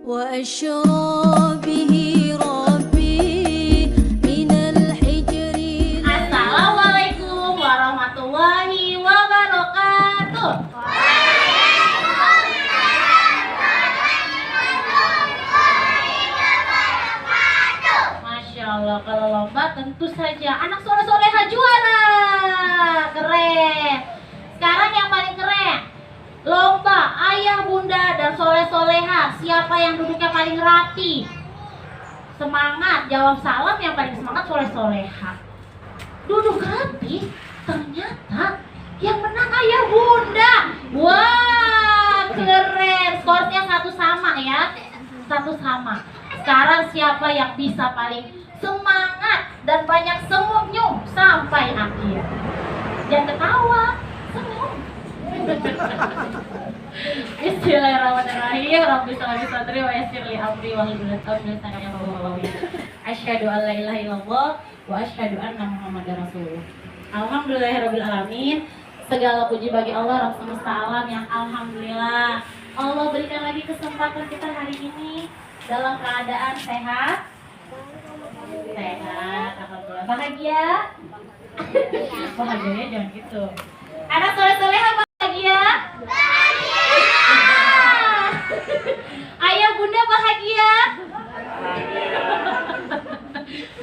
وأشرى به ربي من الحجر. Assalamualaikum warahmatullahi wabarakatuh. Masya Allah, kalau lomba tentu saja anak soleh-soleha juara. Keren. Sekarang yang paling keren, lomba ayah bunda dan soleh-soleha. Siapa yang duduknya paling rapi? Semangat, jawab salam yang paling semangat soleh-soleha. Duduk rapi, ternyata yang menang ayah bunda. Wah, keren. Skornya satu sama ya. Satu sama. Sekarang siapa yang bisa paling semangat dan banyak senyum sampai akhir? Jangan ketawa, senyum. Bismillahirrahmanirrahim. Rabbi sholli sadri wa yassir li amri wahlul 'uqdatam min lisani yafqahu qawli. Asyhadu an la ilaha illallah wa asyhadu anna Muhammadar Rasulullah. Alhamdulillahirabbil alamin. Segala puji bagi Allah Rabb semesta alam yang alhamdulillah Allah berikan lagi kesempatan kita hari ini dalam keadaan sehat. Sehat, alhamdulillah. Bahagia. Bahagianya jangan gitu. Anak soleh-soleha bahagia? Ayah bunda bahagia?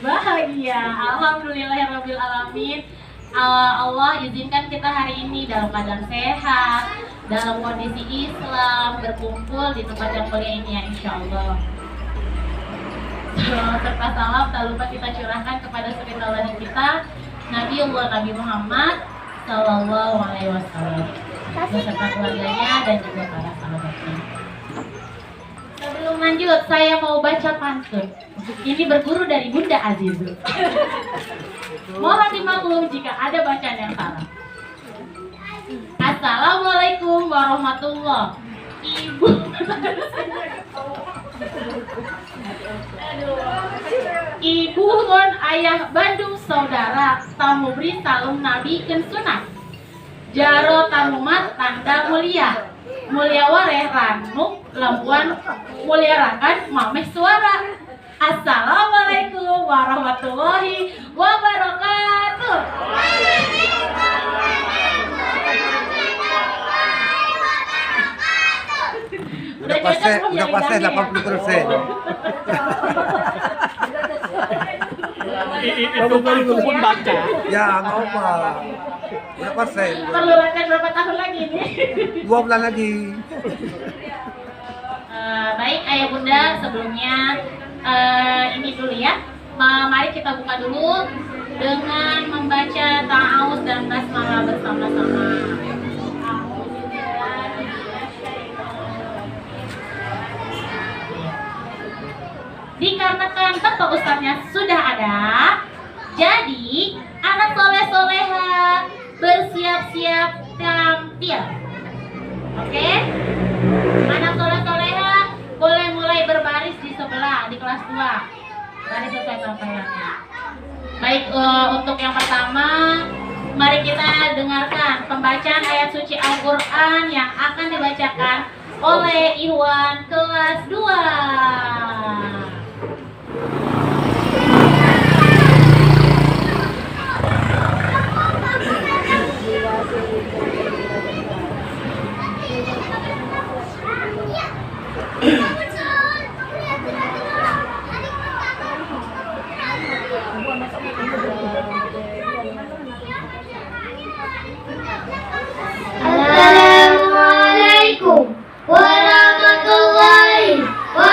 Bahagia. Alhamdulillahirabbil alamin. Allah izinkan kita hari ini dalam keadaan sehat, dalam kondisi Islam, berkumpul di tempat yang mulia ini ya insyaallah. Serta salam tak lupa kita curahkan kepada suri tauladan kita Nabi Muhammad Sallallahu Alaihi Wasallam beserta keluarganya dan juga para sahabatnya. Sebelum lanjut, saya mau baca pantun. Ini berguru dari Bunda Azizu. Mohon dimaklum jika ada bacaan yang salah. Assalamualaikum warahmatullahi Ibu. Ibu mon ayah Bandung saudara tamu beri salam Nabi ken sunat. Jaro tamumat tanda mulia. Mulia wareh ranuk lampuan mulia rakan mameh suara. Assalamualaikum warahmatullahi wabarakatuh. Udah pasti 80%. Itu pun baca. Ya, nggak apa. Udah pasti. Perlu latihan berapa tahun lagi nih? 2 bulan lagi. Baik ayah bunda, sebelumnya ini dulu ya. Mari kita buka dulu dengan membaca ta'awuz dan basmalah bersama-sama. Dikarenakan bapak ustadznya sudah ada, jadi anak soleh-soleha bersiap-siap tampil. Oke? Anak soleh-soleha boleh mulai berbaris di sebelah, di kelas 2. Baris sesuai tampilannya. Baik, untuk yang pertama, mari kita dengarkan pembacaan ayat suci Al-Quran yang akan dibacakan oleh Iwan kelas 2. Assalamualaikum warahmatullahi wabarakatuh.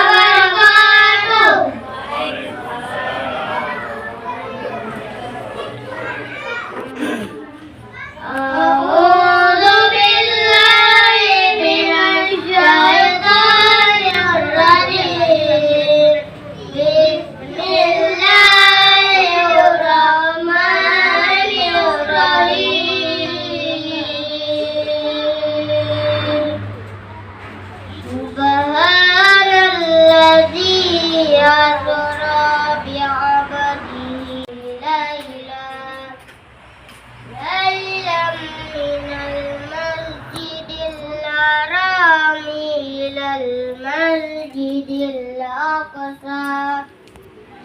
masjidil aqsa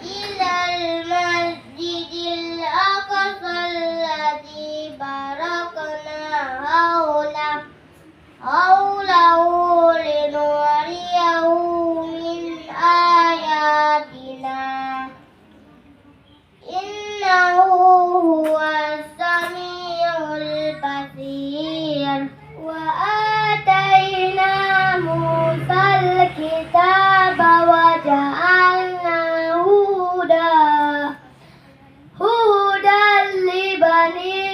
ilal masjidil aqsa alladzi barakna haulahu linuriyahu min ayatina innahu huwas samiul basir wa atayna Musal kitaba wa ja'alnahu hudan li bani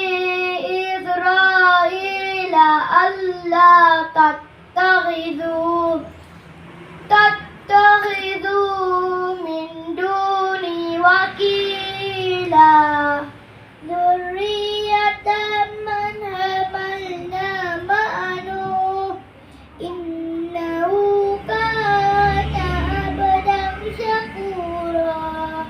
Israila alla tattakhidhu min duni wakila dzurriyyatan man hamalna ma'anu innahu kana abdan syakura.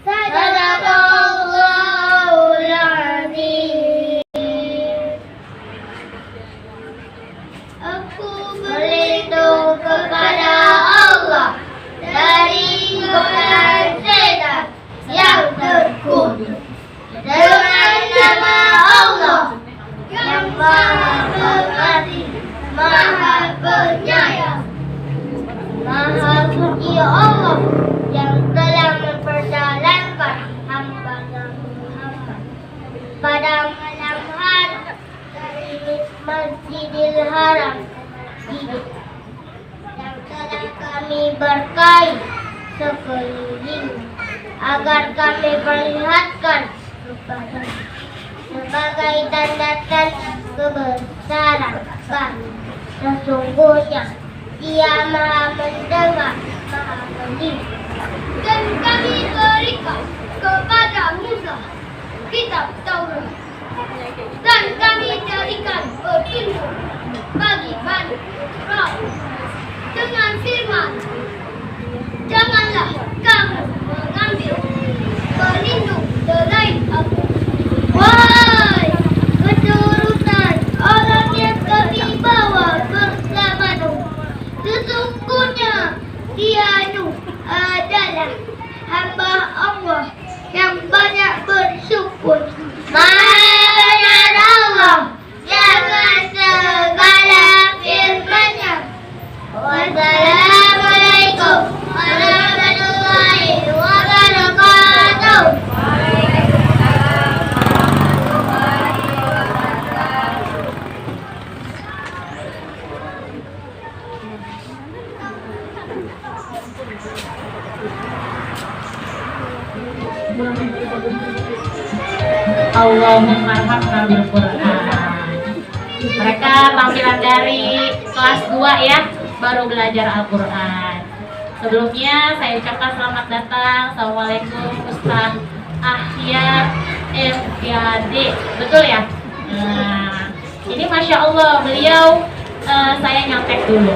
Sadaqallahul azim. Aku berlindung kepada Allah dari godaan setan yang terkutuk dengan nama Allah yang Maha Pengasih, Maha Penyayang. Maha suci Allah yang telah memperjalankan hamba-Nya Muhammad pada malam hari dari Masjidil Haram yang telah kami berkahi sekeliling agar kami perlihatkan kepada sebagai tanda-tanda kebesaran kami. Sesungguhnya Dia Maha mendengar, Maha melihat. Dan kami berikan kepada Musa kitab Taurat, dan kami jadikan petunjuk bagi Bani Israil dengan firman, janganlah kamu mengambil pelindung selain aku. Wahai keturunan orang yang kami bawa bersamamu, sesungguhnya dia Nuh adalah hamba Allah yang banyak bersyukur. Maha benar Allah dengan segala firman-Nya. Wassalamualaikum warahmatullahi wabarakatuh. Allahumma arhamna bil Qur'an. Mereka tampilan dari kelas 2 ya, baru belajar Al-Quran. Sebelumnya saya ucapkan selamat datang. Assalamualaikum Ustaz Ahyar FYD. Betul ya? Nah, ini Masya Allah beliau, saya nyontek dulu.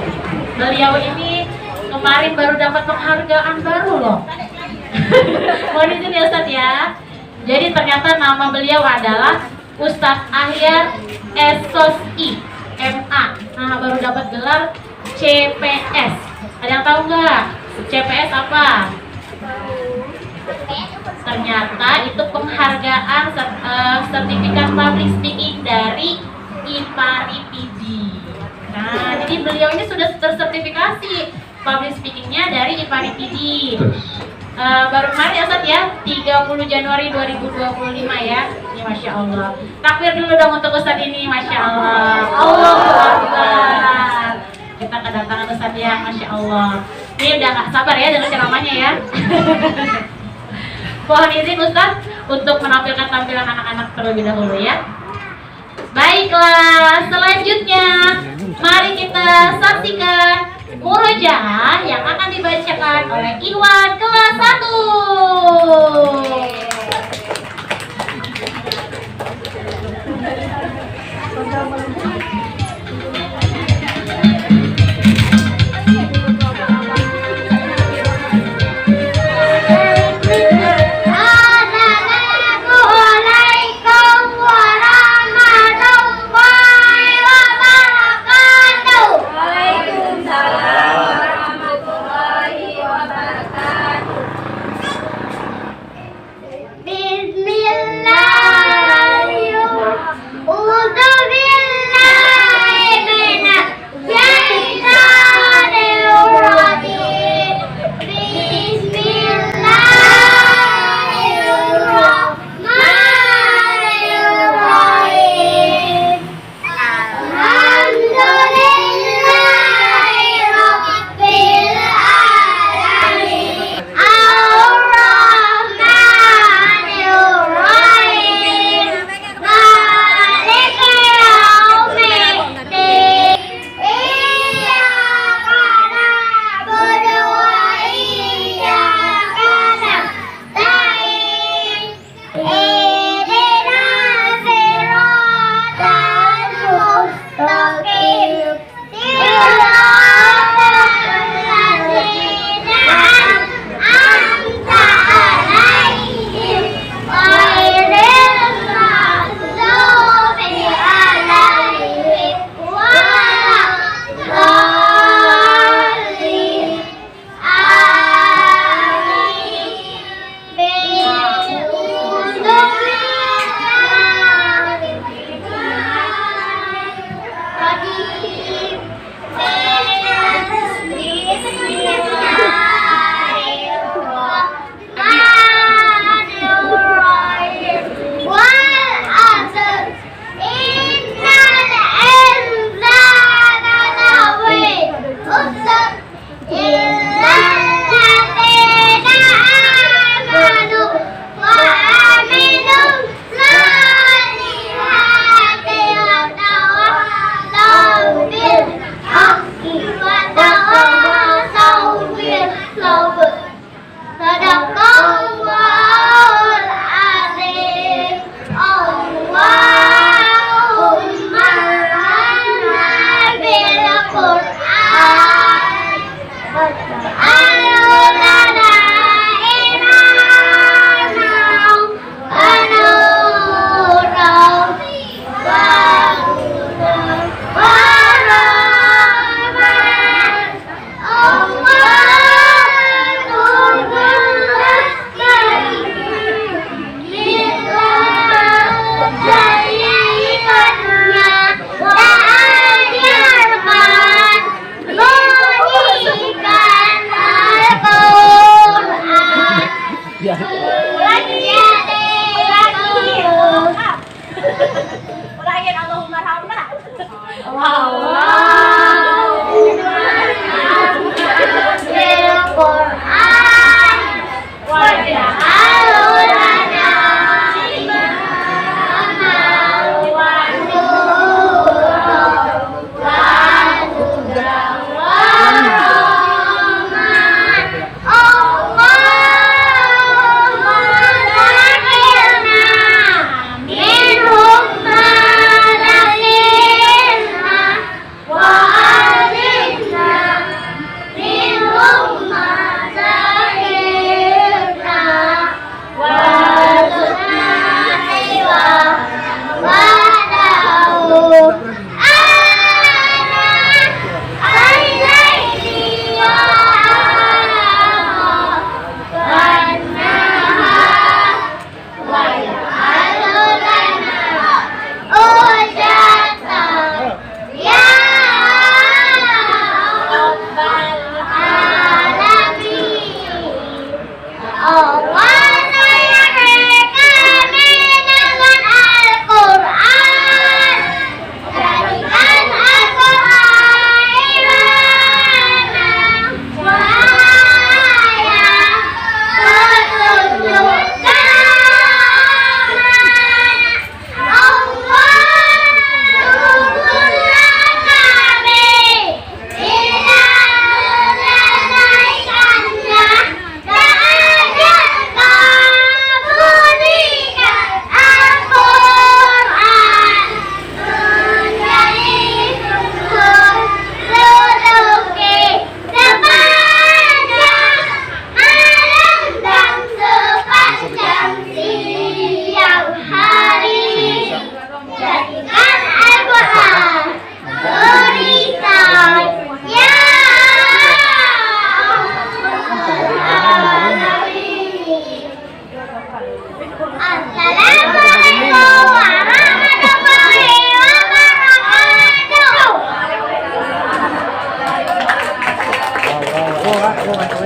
Beliau ini kemarin baru dapat penghargaan baru loh. Mohon izin ya Ustaz ya. Jadi ternyata nama beliau adalah Ustadz Ahyar SOSI MA. Nah, baru dapat gelar CPS. Ada yang tahu nggak? CPS apa? Ternyata itu penghargaan sertifikat public speaking dari IPARI PD. Nah, jadi beliau ini sudah tersertifikasi public speakingnya dari IPARI PD. Baru kemarin ya Ustaz ya, 30 Januari 2025 ya. Ini Masya Allah. Takbir dulu dong untuk Ustaz ini, Masya Allah. Allahu Akbar. Kita kedatangan Ustaz ya, Masya Allah. Ini udah gak sabar ya dengan ceramahnya ya. Mohon izin Ustaz untuk menampilkan tampilan anak-anak terlebih dahulu ya. Baiklah, selanjutnya mari kita saksikan murojaah yang akan dibacakan oleh Iwan kelas 1. Waalaikumsalam warahmatullahi wabarakatuh.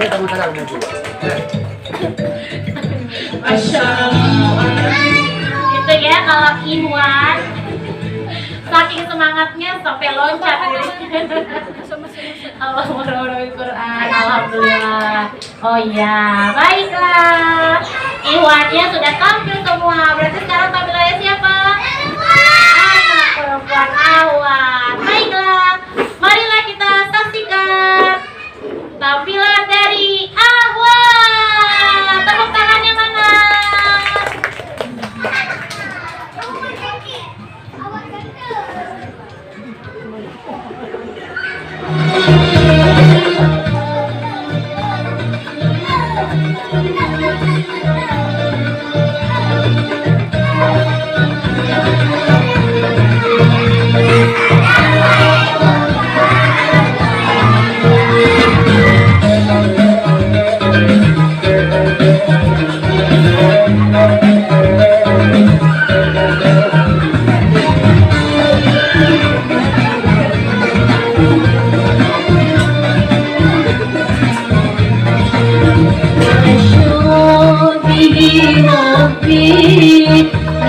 kamu salah lagi. Masya Allah. Itu ya kalau Iwan saking semangatnya sampai loncat Allahumma Quran. Alhamdulillah. Oh iya, baiklah. Iwannya sudah tampil semua. Berarti sekarang tampilannya siapa? Anak perempuan Awan. Baiklah, marilah kita saksikan tampilan dari Awan. Tepuk tangannya mana?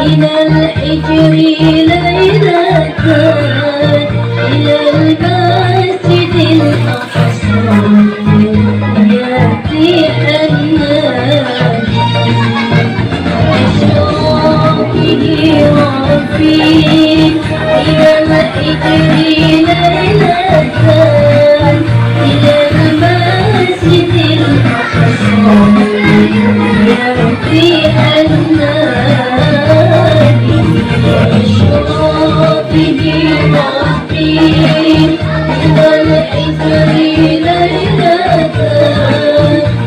من الحجر ليلة إلى المسجد الأقصى يأتي حنان أشرق به ربي إلى الحجر ليلة إلى المسجد الأقصى يأتي حنان أشرق به ربي إلى الحجر ليلة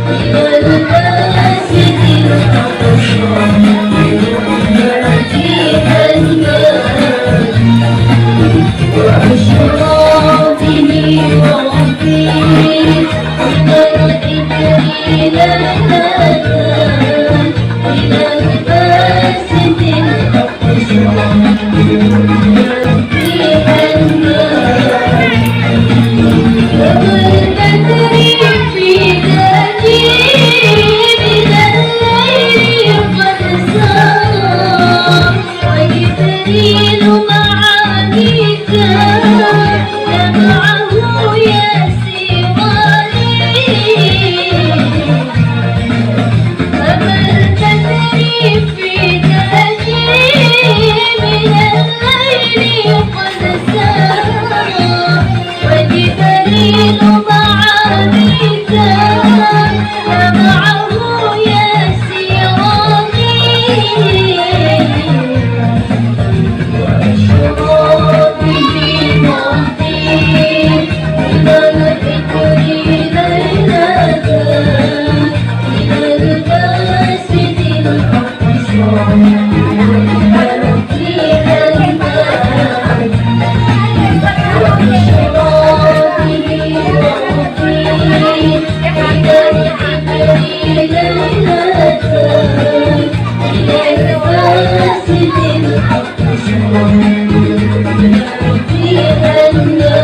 إلى المسجد الأقصى يأتي حنان وأشرق به ربي إلى الحجر ليلة إلى المسجد الأقصى يأتي حنان والبدر في ذاتي من الليل قد سار وجبريل مع ميكال معه يسيراني والبدر في ذاتي من الليل قد سار وجبريل مع ميكال معه يسيراني وأشرق به ربي إلى الحجر ليلة إلى المسجد الأقصى يأتي حنان وأشرق به ربي إلى الحجر ليلة إلى المسجد الأقصى يأتي حنان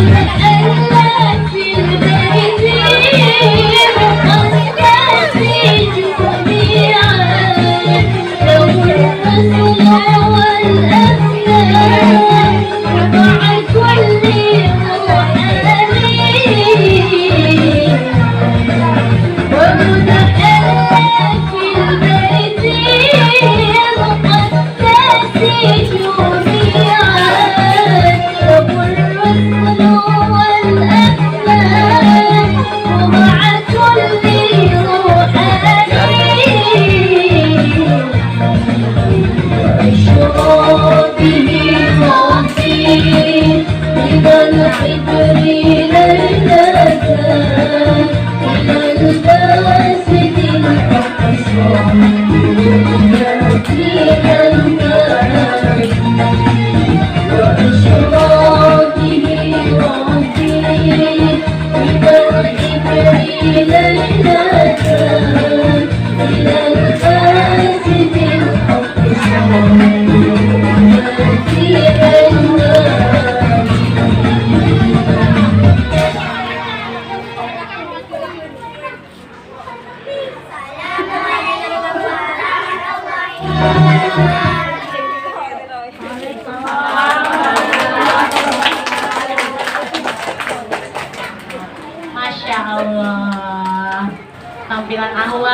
ومتألف في البيت مقصد في جميعا له الحسن والأفنان مع كل روحان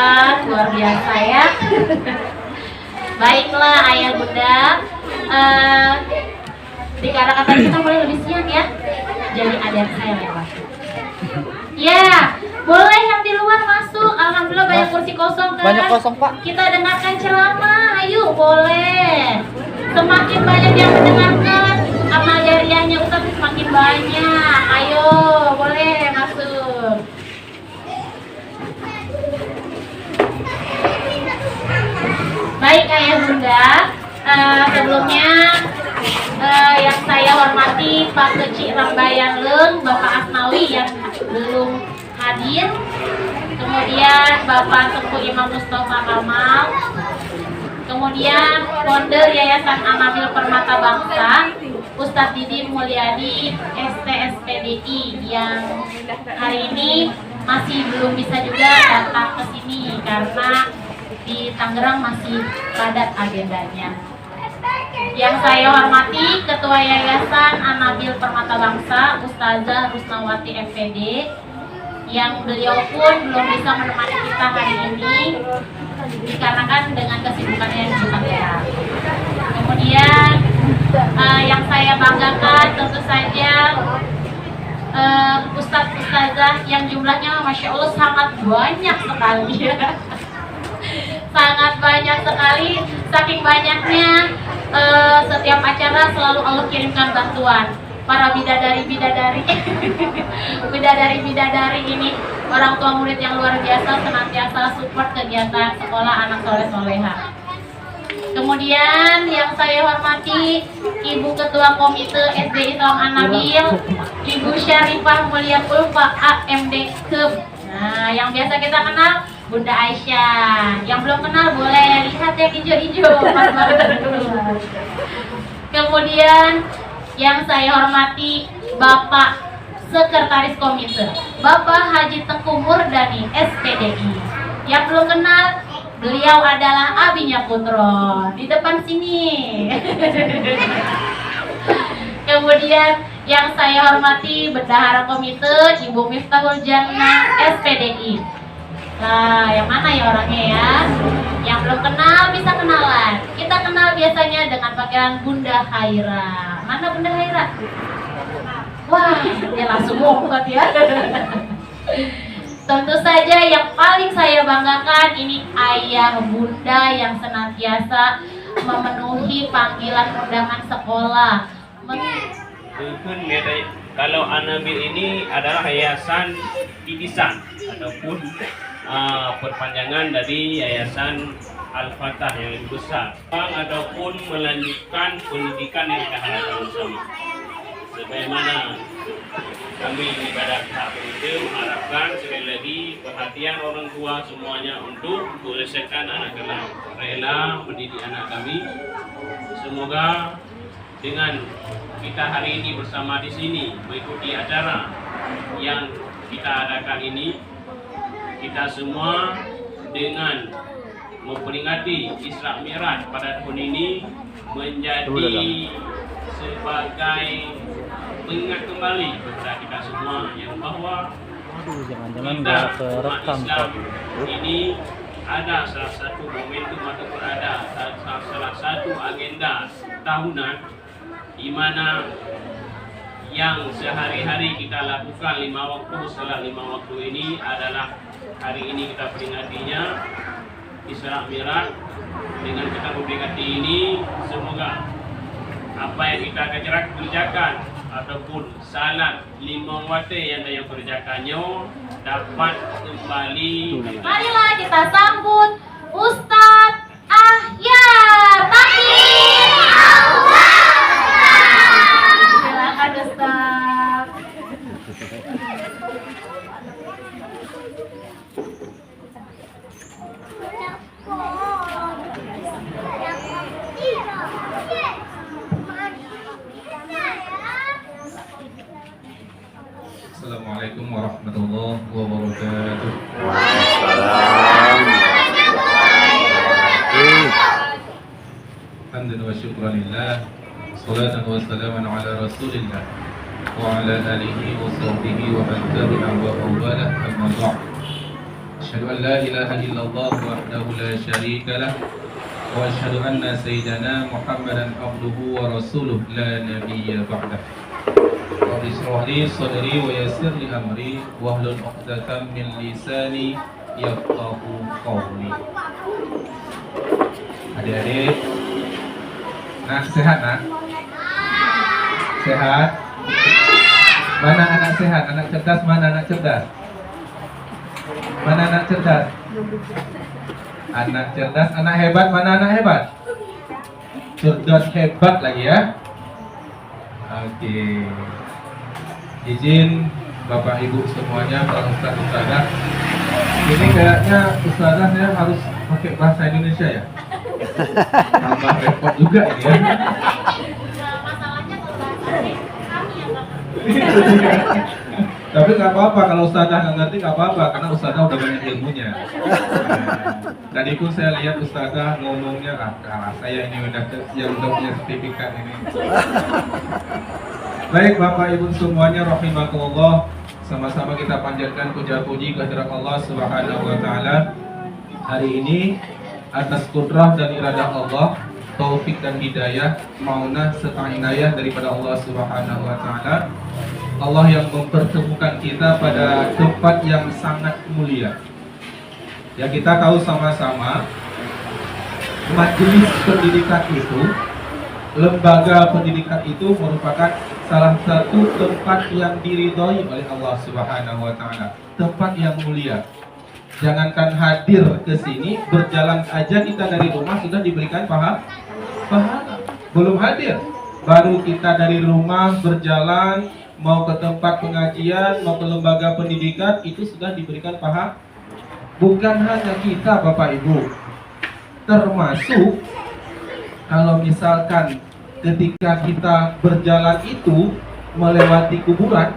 hebat, luar biasa ya. Baiklah ayah bunda, dikatakan kita boleh lebih siang ya. Jadi adik saya lewat. Ya, boleh yang di luar masuk. Alhamdulillah banyak kursi kosong kan. Banyak kosong, Pak. Kita dengarkan ceramah, ayo boleh. Semakin banyak yang mendengarkan, amal jariahnya Ustaz semakin banyak. Ayo, boleh masuk. Baik ayah bunda, sebelumnya yang saya hormati Pak Kecik Rambayan Leng, Bapak Asnawi yang belum hadir, kemudian Bapak Teguh Imam Mustafa Kamal, kemudian founder Yayasan Anabil Permata Bangsa Ustadz Didi Mulyadi STSPDI yang hari ini masih belum bisa juga datang ke sini karena di Tangerang masih padat agendanya. Yang saya hormati Ketua Yayasan Anabil Permata Bangsa Ustazah Rusnawati FPD yang beliau pun belum bisa menemani kita hari ini dikarenakan dengan kesibukannya yang cukup ya. Kemudian yang saya banggakan tentu saja Ustazah yang jumlahnya Masya Allah sangat banyak sekali ya. Sangat banyak sekali, saking banyaknya setiap acara selalu Allah kirimkan bantuan. Para bidadari-bidadari bidadari-bidadari ini orang tua murid yang luar biasa senantiasa support kegiatan sekolah anak soleh-soleha. Kemudian yang saya hormati Ibu Ketua Komite SD Islam Anabil, Ibu Syarifah Mulyatul AMD Keb. Nah, yang biasa kita kenal Bunda Aisyah. Yang belum kenal boleh lihat yang hijau-hijau. Kemudian yang saya hormati Bapak Sekretaris Komite, Bapak Haji Teguh Murdani SPDI. Yang belum kenal, beliau adalah abinya Putro di depan sini. Kemudian yang saya hormati Bendahara Komite Ibu Miftahul Jannah SPDI. Nah, yang mana ya orangnya ya? Yang belum kenal bisa kenalan. Kita kenal biasanya dengan panggilan Bunda Haira. Mana Bunda Haira? Wah, dia langsung ngumpet ya. Tentu saja yang paling saya banggakan ini ayah bunda yang senantiasa memenuhi panggilan undangan sekolah. Kalau Anabil ini adalah yayasan titisan ataupun perpanjangan dari Yayasan Al-Fatah yang lebih besar, ataupun melanjutkan pendidikan yang kita harapkan bersama. Sebagaimana kami pada tahap itu mengharapkan sekali lagi perhatian orang tua semuanya untuk menyelesaikan anak kelak, rela mendidik anak kami. Semoga dengan kita hari ini bersama di sini mengikuti acara yang kita adakan ini, kita semua dengan memperingati Isra Mi'raj pada tahun ini menjadi sebagai mengingat kembali kepada kita semua yang bahwa kita umat Islam ini ada salah satu momentum ataupun ada salah satu agenda tahunan di mana yang sehari-hari kita lakukan 5 waktu. Setelah 5 waktu ini adalah hari ini kita peringatinya Isra Mi'raj. Dengan kita memperingati ini, semoga apa yang kita kerjakan ataupun salat 5 waktu yang kerjakannya dapat kembali. Marilah kita sambut Ustadz Ahyar. Takbir! Silakan Ustadz. Assalamualaikum warahmatullahi wabarakatuh. Hamdan wa syukran lillah, salatan wa salaman ala rasulillah wa ala alihi wa sahbihi wa man tabi'a wa awwala, amma ba'd. أشهد أن لا إله إلا الله وحده لا شريك له وأشهد أن سيدنا محمدا عبده ورسوله لا نبي بعده رب اشرح لي صدري ويسر لي أمري واحلل عقدة من لساني yafqahu qawli. Adik-adik, nak sehat nak? Sehat? Mana anak sehat? Anak cerdas mana anak cerdas? Mana anak cerdas? Anak cerdas, anak hebat mana anak hebat? Cerdas hebat lagi ya. Oke. Izin Bapak Ibu semuanya, para ustaz ustazah. Ini kayaknya ustazah saya harus pakai bahasa Indonesia ya. Tambah repot juga ini ya. Masalahnya kalau bahasa kami yang nggak Tapi nggak apa-apa kalau ustazah nggak ngerti, nggak apa-apa karena ustazah udah banyak ilmunya. Tadi pun saya lihat ustazah ngomongnya saya ini udah yang udah punya sertifikat ini. Baik Bapak Ibu semuanya rahimakumullah, sama-sama kita panjatkan puja puji kehadirat Allah Subhanahu wa taala. Hari ini atas kudrah dan iradah Allah, taufik dan hidayah, maunah serta inayah daripada Allah Subhanahu wa taala, Allah yang mempertemukan kita pada tempat yang sangat mulia. Ya, kita tahu sama-sama majelis pendidikan itu, lembaga pendidikan itu merupakan salah satu tempat yang diridhoi oleh Allah Subhanahu wa taala, tempat yang mulia. Jangankan hadir ke sini, berjalan aja kita dari rumah sudah diberikan pahala. Belum hadir, baru kita dari rumah berjalan mau ke tempat pengajian, mau ke lembaga pendidikan, itu sudah diberikan pahala. Bukan hanya kita Bapak Ibu, termasuk kalau misalkan ketika kita berjalan itu melewati kuburan,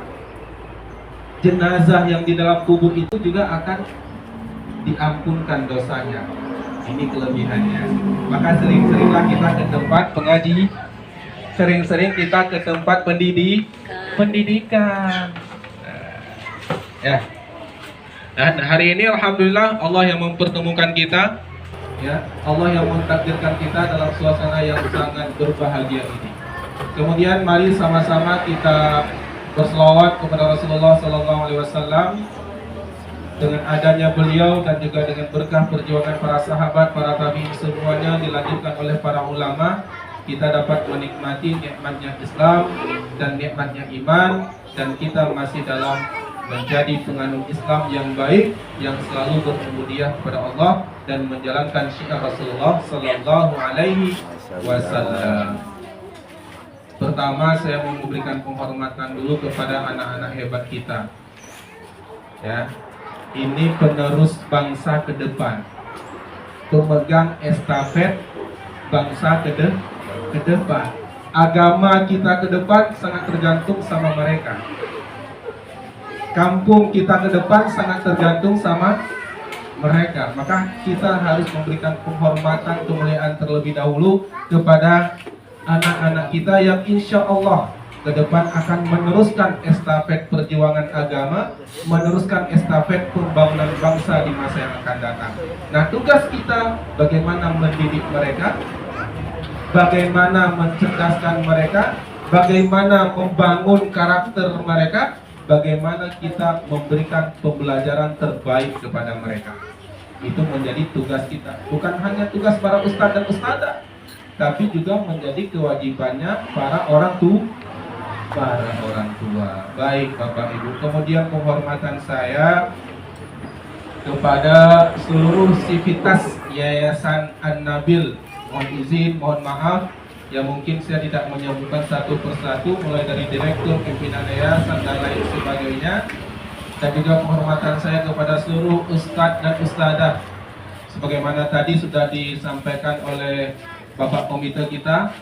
jenazah yang di dalam kubur itu juga akan diampunkan dosanya. Ini kelebihannya. Maka sering-seringlah kita ke tempat pengaji, sering-sering kita ke tempat pendidikan. Ya. Dan hari ini alhamdulillah Allah yang mempertemukan kita. Ya, Allah yang mentakdirkan kita dalam suasana yang sangat berbahagia ini. Kemudian mari sama-sama kita berselawat kepada Rasulullah SAW. Dengan adanya beliau dan juga dengan berkah perjuangan para sahabat, para tabi'in semuanya dilanjutkan oleh para ulama, kita dapat menikmati nikmatnya Islam dan nikmatnya iman, dan kita masih dalam menjadi penganut Islam yang baik, yang selalu berubudiyah kepada Allah dan menjalankan syiar Rasulullah Sallallahu Alaihi Wasallam. Pertama, saya mau memberikan penghormatan dulu kepada anak-anak hebat kita. Ya, ini penerus bangsa ke depan, pemegang estafet bangsa ke depan. Agama kita ke depan sangat tergantung sama mereka. Kampung kita ke depan sangat tergantung sama mereka. Maka kita harus memberikan penghormatan, kemuliaan terlebih dahulu kepada anak-anak kita yang insya Allah ke depan akan meneruskan estafet perjuangan agama, meneruskan estafet pembangunan bangsa di masa yang akan datang. Nah, tugas kita bagaimana mendidik mereka, bagaimana mencerdaskan mereka, bagaimana membangun karakter mereka, bagaimana kita memberikan pembelajaran terbaik kepada mereka. Itu menjadi tugas kita. Bukan hanya tugas para ustadz dan ustadzah, tapi juga menjadi kewajibannya para orang tua. Baik Bapak Ibu. Kemudian penghormatan saya kepada seluruh sivitas Yayasan An-Nabil. Mohon izin, mohon maaf ya, mungkin saya tidak menyebutkan satu persatu, mulai dari direktur, pimpinan yayasan dan lain sebagainya. Dan juga penghormatan saya kepada seluruh ustadz dan ustadzah. Sebagaimana tadi sudah disampaikan oleh Bapak Komite kita,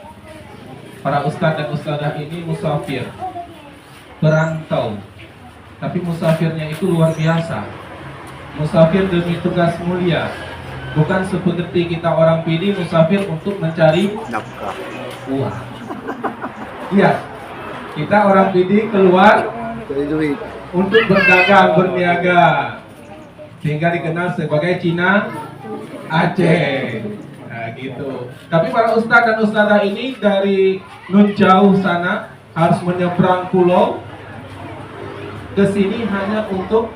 para ustadz dan ustadzah ini musafir, berantau. Tapi musafirnya itu luar biasa. Musafir demi tugas mulia. Bukan seperti kita orang PD musafir untuk mencari nafkah. uang. Iya, kita orang PD keluar Jadi duit. untuk berdagang, berniaga. sehingga dikenal sebagai Cina Aceh. Nah, gitu. Tapi para ustadz dan ustadzah ini dari nun jauh sana harus menyeberang pulau ke sini hanya untuk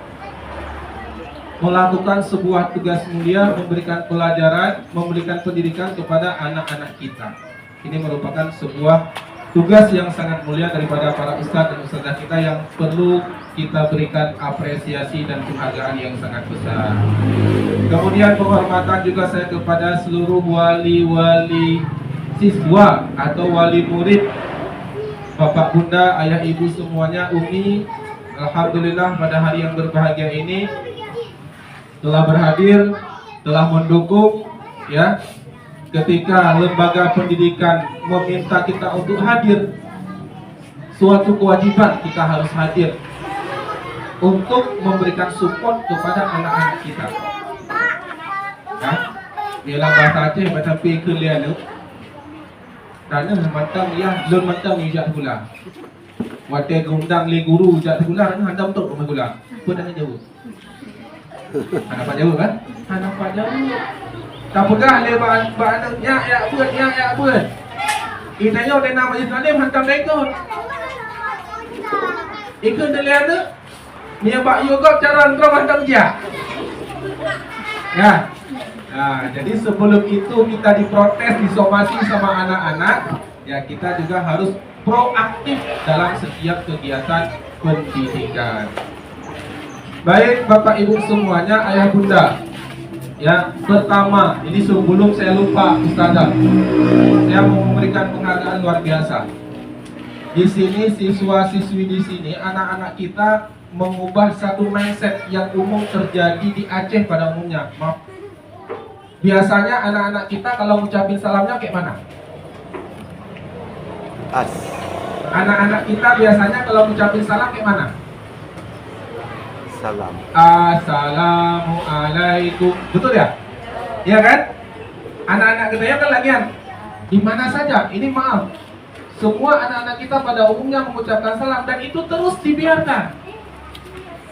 melakukan sebuah tugas mulia, memberikan pelajaran, memberikan pendidikan kepada anak-anak kita. Ini merupakan sebuah tugas yang sangat mulia daripada para ustadz dan ustadzah kita yang perlu kita berikan apresiasi dan penghargaan yang sangat besar. Kemudian penghormatan juga saya kepada seluruh wali-wali siswa atau wali murid, bapak bunda, ayah ibu semuanya, umi. Alhamdulillah pada hari yang berbahagia ini telah berhadir, telah mendukung ya. Ketika lembaga pendidikan meminta kita untuk hadir, suatu kewajiban kita harus hadir untuk memberikan support kepada anak-anak kita. Ya, ialah bahasa Aceh macam pi kelian tu. Dan mentang ya, lun mentang ni jak gula. Wate gundang li guru jak gula, handam tok rumah gula. Pun dah jauh. Nampak jauh kan? Nampak jauh. Tak pegang le ba ya buat. Inanya udah nama Islam hantam lekor. Ikut dia ada. Ni bak yoga cara engkau hantam dia. Ya. Nah, jadi sebelum itu kita diprotes, disomasi sama anak-anak, ya kita juga harus proaktif dalam setiap kegiatan pendidikan. Baik Bapak Ibu semuanya, ayah bunda. Ya, pertama, ini sebelum saya lupa Ustazah, saya mau memberikan penghargaan luar biasa. Di sini siswa-siswi di sini, anak-anak kita mengubah satu mindset yang umum terjadi di Aceh pada umumnya. Maaf. Biasanya anak-anak kita kalau ngucapin salamnya kayak mana? Anak-anak kita biasanya kalau ngucapin salam kayak mana? Salam. Assalamualaikum. Betul ya? Iya kan? Anak-anak kita ya kan lagian. Di mana saja, ini maaf. Semua anak-anak kita pada umumnya mengucapkan salam dan itu terus dibiarkan.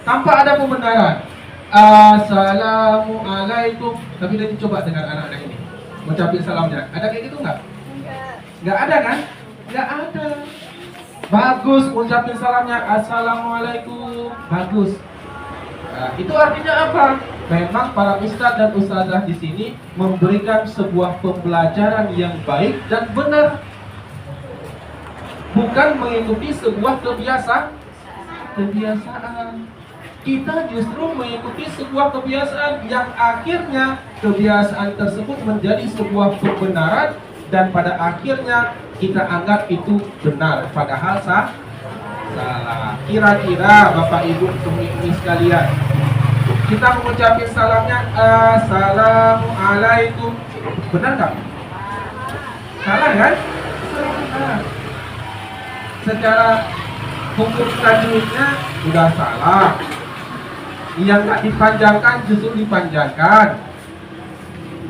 Tanpa ada pembenaran. Assalamualaikum. Tapi nanti coba dengan anak-anak ini mengucapin salamnya. Ada kayak gitu nggak? Nggak ada kan? Nggak ada. Bagus mengucapin salamnya. Assalamualaikum. Bagus. Nah, itu artinya apa? Memang para ustadz dan ustazah di sini memberikan sebuah pembelajaran yang baik dan benar, bukan mengikuti sebuah kebiasaan. Kita justru mengikuti sebuah kebiasaan yang akhirnya kebiasaan tersebut menjadi sebuah kebenaran dan pada akhirnya kita anggap itu benar, padahal salah. Kira-kira Bapak Ibu ini sekalian, kita mengucapkan salamnya Assalamualaikum, benar nggak? Salah kan? Salah. Secara hukum tajwidnya sudah salah. Yang nggak dipanjangkan justru dipanjangkan.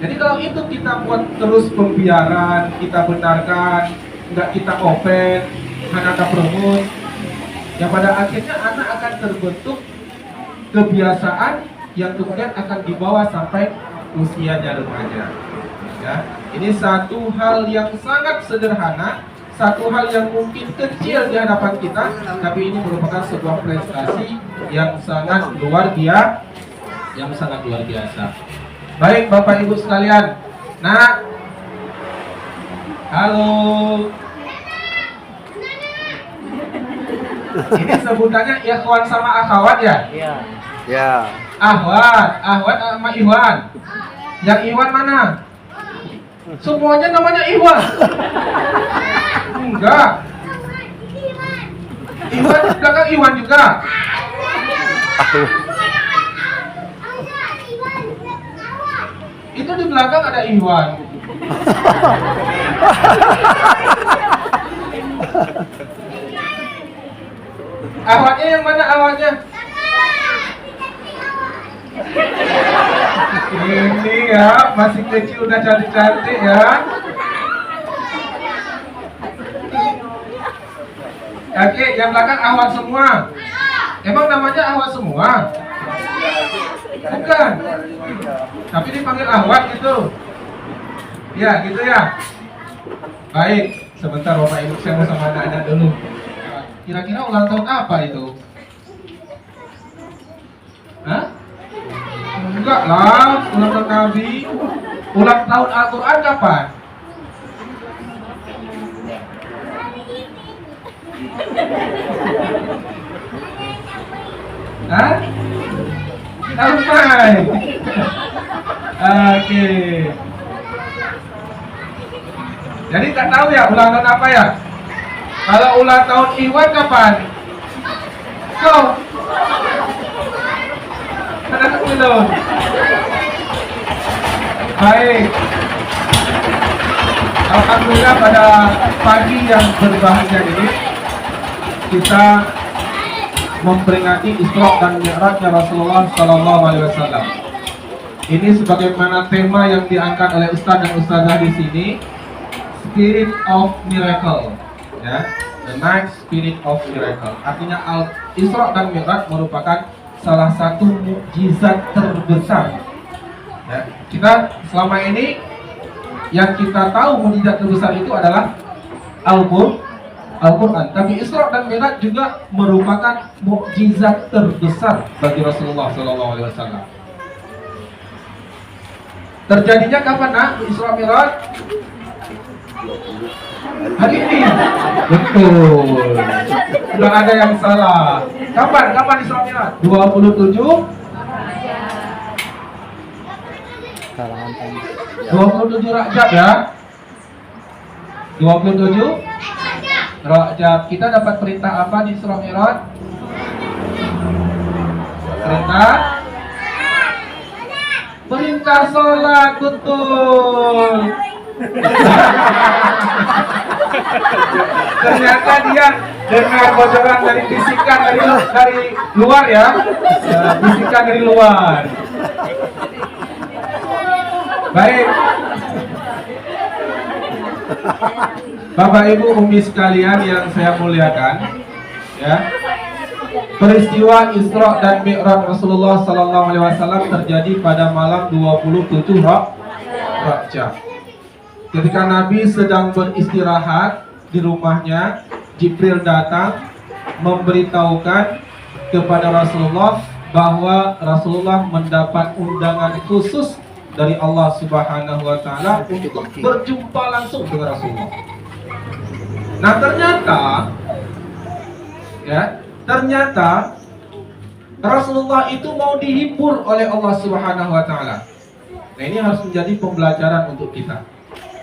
Jadi kalau itu kita buat terus pembiaran, kita benarkan, nggak kita open, hanya ada promosi, yang pada akhirnya anak akan terbentuk kebiasaan yang kemudian akan dibawa sampai usianya remaja. Ya, ini satu hal yang sangat sederhana, satu hal yang mungkin kecil di hadapan kita, tapi ini merupakan sebuah prestasi yang sangat luar biasa. Baik Bapak Ibu sekalian. Nah, halo. Ini sebutannya ikhwan sama akhwat ya? Iya. Ya. Ahwat sama Iwan. Yang Iwan mana? Semuanya namanya Iwan. Enggak. Iwan di belakang Iwan juga. Itu di belakang ada Iwan. Awalnya yang mana awalnya? Ini ya, masih kecil udah cantik-cantik ya. Oke, yang belakang awal semua. Emang namanya awal semua? Bukan. Tapi dipanggil Ahwat gitu. Ya, gitu ya. Baik, sebentar Bapak Ibu, saya mau sama anak-anak dulu. Kira-kira ulang tahun apa itu? Hah? Enggak lah, ulang tahun Nabi. Ulang tahun Al-Quran kapan? Hah? Tahun Mai. Oke. Jadi tak tahu ya ulang tahun apa ya? Kalau ulang tahun Iwan kapan? Kau? Ada belum? Baik. Alhamdulillah pada pagi yang berbahagia ini kita memperingati Isra dan Mi'rajnya Rasulullah Sallallahu Alaihi Wasallam. Ini sebagaimana tema yang diangkat oleh Ustaz dan Ustazah di sini, Spirit of Miracle, ya, the night Spirit of Miracle. Artinya Isra dan Mi'raj merupakan salah satu mukjizat terbesar. Ya, kita selama ini yang kita tahu mukjizat terbesar itu adalah Al-Quran. Tapi Isra dan Mi'raj juga merupakan mukjizat terbesar bagi Rasulullah SAW. Terjadinya kapan nak Isra Mi'raj? Hari ini. Betul. Tidak ada yang salah. Kapan Isra Mi'raj? 27 Rajab ya. 27 Rajab. Kita dapat perintah apa di Isra Mi'raj? Perintah sholat, betul. Ternyata dia dengar bocoran dari bisikan dari luar ya. Bisikan dari luar. Baik. Bapak Ibu Umi sekalian yang saya muliakan, ya. Peristiwa Isra dan Mi'raj Rasulullah Sallallahu Alaihi Wasallam terjadi pada malam 27 Rajab. Ketika Nabi sedang beristirahat di rumahnya, Jibril datang memberitahukan kepada Rasulullah bahwa Rasulullah mendapat undangan khusus dari Allah Subhanahu wa taala untuk berjumpa langsung dengan Rasulullah. Nah, ternyata Rasulullah itu mau dihibur oleh Allah Subhanahu wa taala. Nah, ini harus menjadi pembelajaran untuk kita.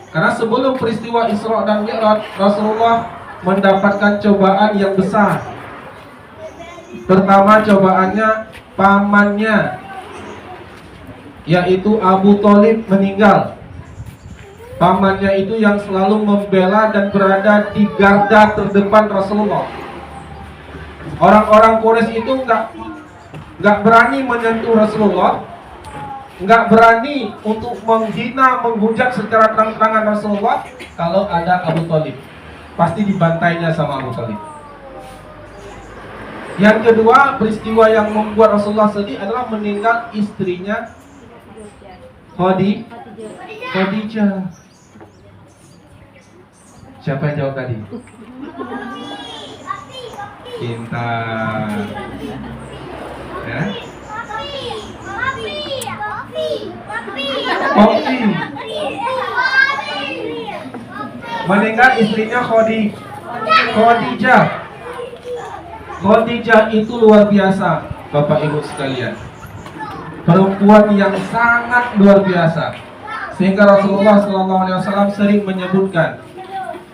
Karena sebelum peristiwa Isra dan Mi'raj, Rasulullah mendapatkan cobaan yang besar. Pertama, cobaannya pamannya, yaitu Abu Thalib, meninggal. Pamannya itu yang selalu membela dan berada di garda terdepan Rasulullah. Orang-orang Quraisy itu nggak berani menyentuh Rasulullah, nggak berani untuk menghina, menghujat secara terang-terangan Rasulullah. Kalau ada Abu Thalib, pasti dibantainya sama Abu Thalib. Yang kedua, peristiwa yang membuat Rasulullah sedih adalah meninggal istrinya Khadijah. Siapa yang jawab tadi? Pintar. Ya? Poppy. Meninggal istrinya Khadijah. Khadijah itu luar biasa, Bapak Ibu sekalian. Perempuan yang sangat luar biasa, sehingga Rasulullah SAW sering menyebutkan,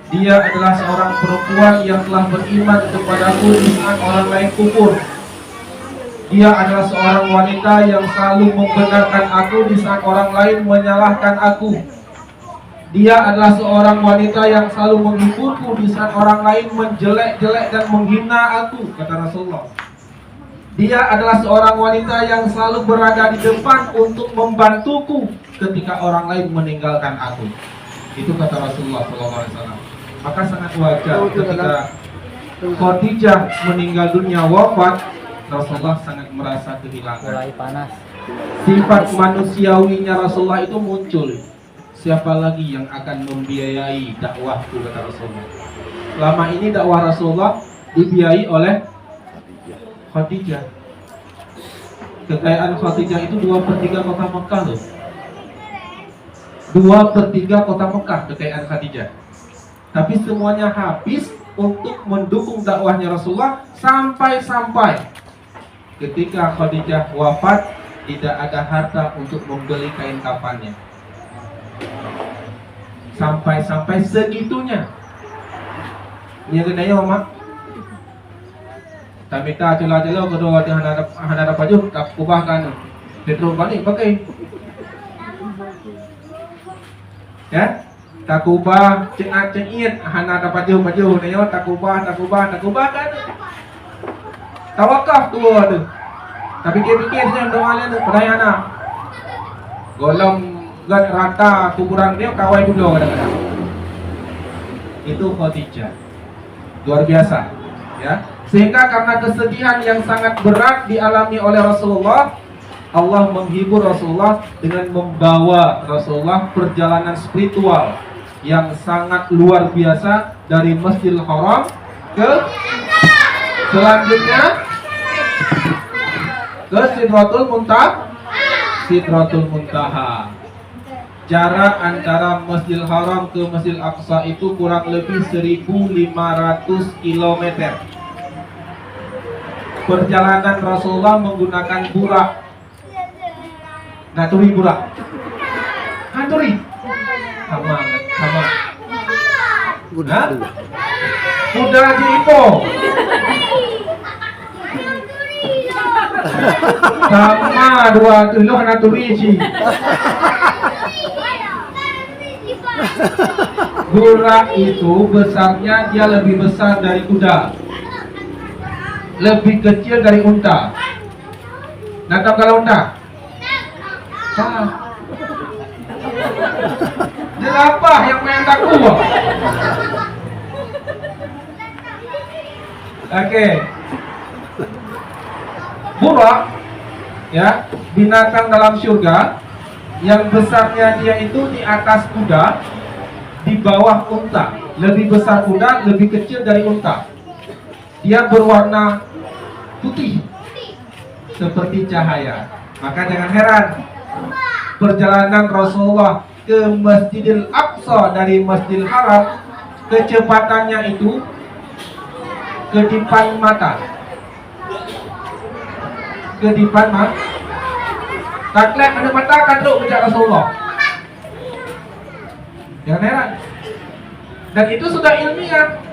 dia adalah seorang perempuan yang telah beriman kepadaku di saat orang lain kufur. Dia adalah seorang wanita yang selalu membenarkan aku di saat orang lain menyalahkan aku. Dia adalah seorang wanita yang selalu menghiburku di saat orang lain menjelek-jelek dan menghina aku, kata Rasulullah. Dia adalah seorang wanita yang selalu berada di depan untuk membantuku ketika orang lain meninggalkan aku. Itu kata Rasulullah SAW. Maka sangat wajar ketika Khadijah meninggal dunia, wafat, Rasulullah sangat merasa kehilangan. Mulai panas. Sifat manusiawinya Rasulullah itu muncul. Siapa lagi yang akan membiayai dakwahku, kata Rasulullah. Selama ini dakwah Rasulullah dibiayai oleh Khadijah. Kekayaan Khadijah itu 2/3 kota Mekah loh. 2/3 kota Mekah kekayaan Khadijah. Tapi semuanya habis untuk mendukung dakwahnya Rasulullah sampai ketika Khadijah wafat tidak ada harta untuk membeli kain kafannya. Sampai segitunya. Ini kenanya mama. Tapi tak celah-celah kedua dia hana baju tak ubahkan. Petro balik pakai. Ya, tak ubah cengit hana ada baju nanya tak ubah kan. Tawakaf tu ada. Tapi pikir saya doanya tu perayaan. Golong gad rata kuburan dia kawai dulu kadang-kadang. Itu Khadijah. Luar biasa, ya. Sehingga karena kesedihan yang sangat berat dialami oleh Rasulullah, Allah menghibur Rasulullah dengan membawa Rasulullah perjalanan spiritual yang sangat luar biasa dari Masjidil Haram ke selanjutnya ke Sidratul Muntaha. Jarak antara Masjidil Haram ke Masjidil Aqsa itu kurang lebih 1.500 km. Perjalanan Rasulullah menggunakan burak. Naturi burak. Naturi. Sama. Kuda. Kuda jipo. Sama dua dulu naturi sih. Burak itu besarnya dia lebih besar dari kuda, lebih kecil dari unta. Nangkap kalau unta? Jerapah yang main takut. Oke. Burak, ya, binatang dalam surga yang besarnya dia itu di atas kuda, di bawah unta. Lebih besar kuda, lebih kecil dari unta. Dia berwarna putih seperti cahaya. Maka jangan heran perjalanan Rasulullah ke Masjidil Aqsa dari Masjidil Haram, kecepatannya itu kedipan mata. Taklek ada mata kaduk sejak Rasulullah. Jangan heran. Dan itu sudah ilmiah.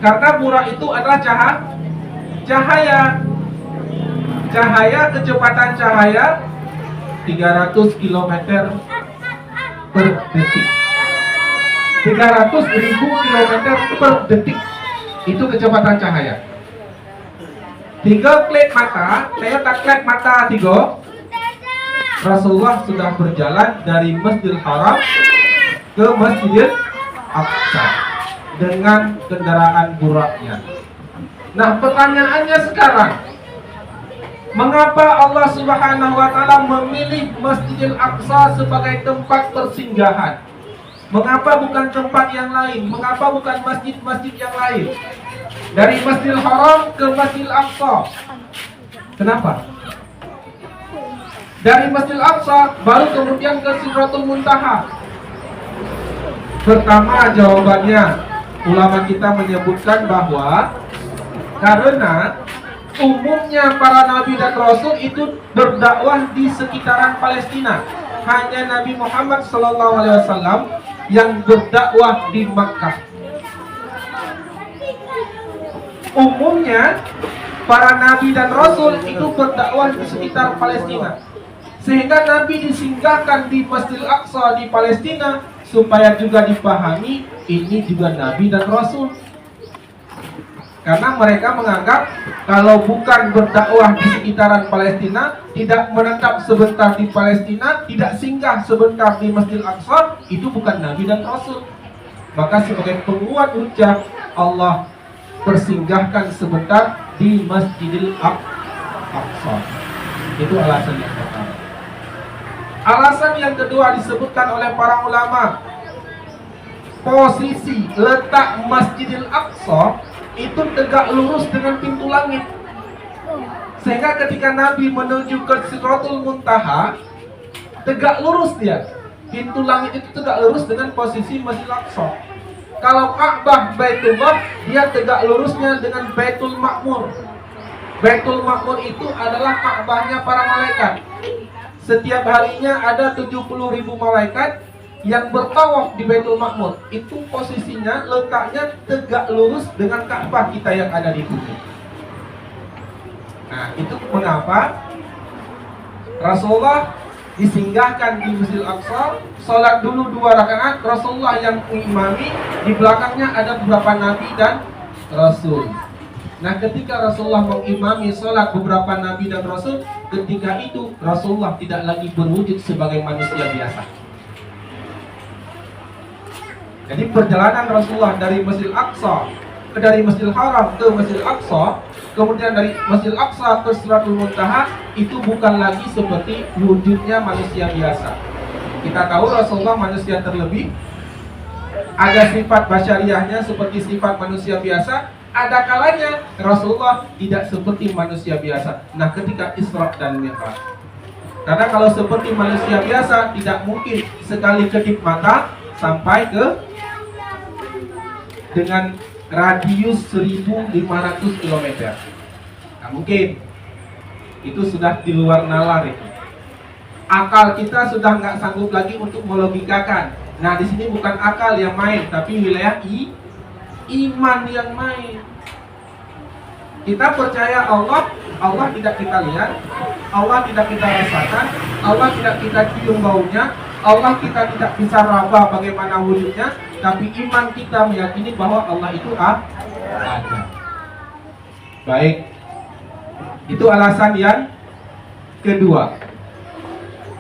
Karena burak itu adalah cahaya. Kecepatan cahaya 300 km per detik. 300.000 km per detik. Itu kecepatan cahaya. 3 klik mata, saya tak klik mata 3. Rasulullah sudah berjalan dari Masjidil Haram ke Masjidil Aqsa dengan kendaraan buraknya. Nah, pertanyaannya sekarang, mengapa Allah Subhanahu wa taala memilih Masjidil Aqsa sebagai tempat persinggahan? Mengapa bukan tempat yang lain? Mengapa bukan masjid-masjid yang lain? Dari Masjidil Haram ke Masjidil Aqsa. Kenapa? Dari Masjidil Aqsa baru kemudian ke Sidratul Muntaha. Pertama jawabannya, ulama kita menyebutkan bahwa karena umumnya para nabi dan rasul itu berdakwah di sekitaran Palestina. Hanya Nabi Muhammad SAW yang berdakwah di Makkah. Umumnya para nabi dan rasul itu berdakwah di sekitar Palestina. Sehingga Nabi disinggahkan di Masjidil Aqsa di Palestina supaya juga dipahami ini juga nabi dan rasul. Karena mereka menganggap kalau bukan berdakwah di sekitaran Palestina, tidak menetap sebentar di Palestina, tidak singgah sebentar di Masjidil Aqsa, itu bukan nabi dan rasul. Maka sebagai penguat hujjah, Allah persinggahkan sebentar di Masjidil Aqsa. Itu alasan yang pertama. Alasan yang kedua disebutkan oleh para ulama, posisi letak Masjidil Aqsa itu tegak lurus dengan pintu langit. Sehingga ketika Nabi menuju ke Sidratul Muntaha, tegak lurus dia. Pintu langit itu tegak lurus dengan posisi Masjidil Aqsa. Kalau Ka'bah Baitullah, dia tegak lurusnya dengan Baitul Ma'mur. Baitul Ma'mur itu adalah Ka'bahnya para malaikat. Setiap harinya ada 70.000 malaikat yang bertawaf di Baitul Ma'mur. Itu posisinya, letaknya tegak lurus dengan Ka'bah kita yang ada di bumi. Nah, itu mengapa Rasulullah disinggahkan di Masjidil Aqsa, sholat dulu 2 rakaat, Rasulullah yang mengimami, di belakangnya ada beberapa nabi dan rasul. Nah, ketika Rasulullah mengimami sholat beberapa nabi dan rasul, ketika itu Rasulullah tidak lagi berwujud sebagai manusia biasa. Jadi perjalanan Rasulullah dari Masjidil Aqsa, dari Masjidil Haram ke Masjidil Aqsa, kemudian dari Masjidil Aqsa ke Sidratul Muntaha, itu bukan lagi seperti wujudnya manusia biasa. Kita tahu Rasulullah manusia terlebih, ada sifat basyariahnya seperti sifat manusia biasa, ada kalanya Rasulullah tidak seperti manusia biasa. Nah, ketika Isra dan Mi'raj, karena kalau seperti manusia biasa tidak mungkin sekali kedip mata sampai ke dengan radius 1.500 km. Nah, mungkin itu sudah di luar nalar itu. Akal kita sudah nggak sanggup lagi untuk melogikakan. Nah, di sini bukan akal yang main, tapi wilayah iman yang main. Kita percaya Allah tidak kita lihat, Allah tidak kita rasakan, Allah tidak kita cium baunya, Allah kita tidak bisa raba bagaimana wujudnya, tapi iman kita meyakini bahwa Allah itu ada. Baik, itu alasan yang kedua.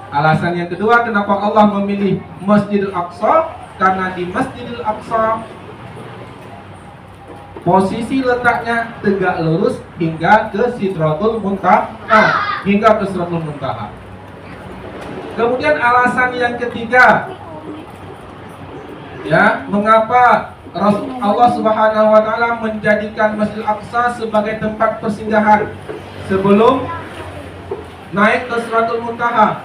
Alasan yang kedua kenapa Allah memilih Masjidil Aqsa, karena di Masjidil Aqsa posisi letaknya tegak lurus hingga ke Sidratul Muntaha, Kemudian alasan yang ketiga, ya, mengapa Allah Subhanahu wa taala menjadikan Masjidil Aqsa sebagai tempat persinggahan sebelum naik ke Sidratul Muntaha.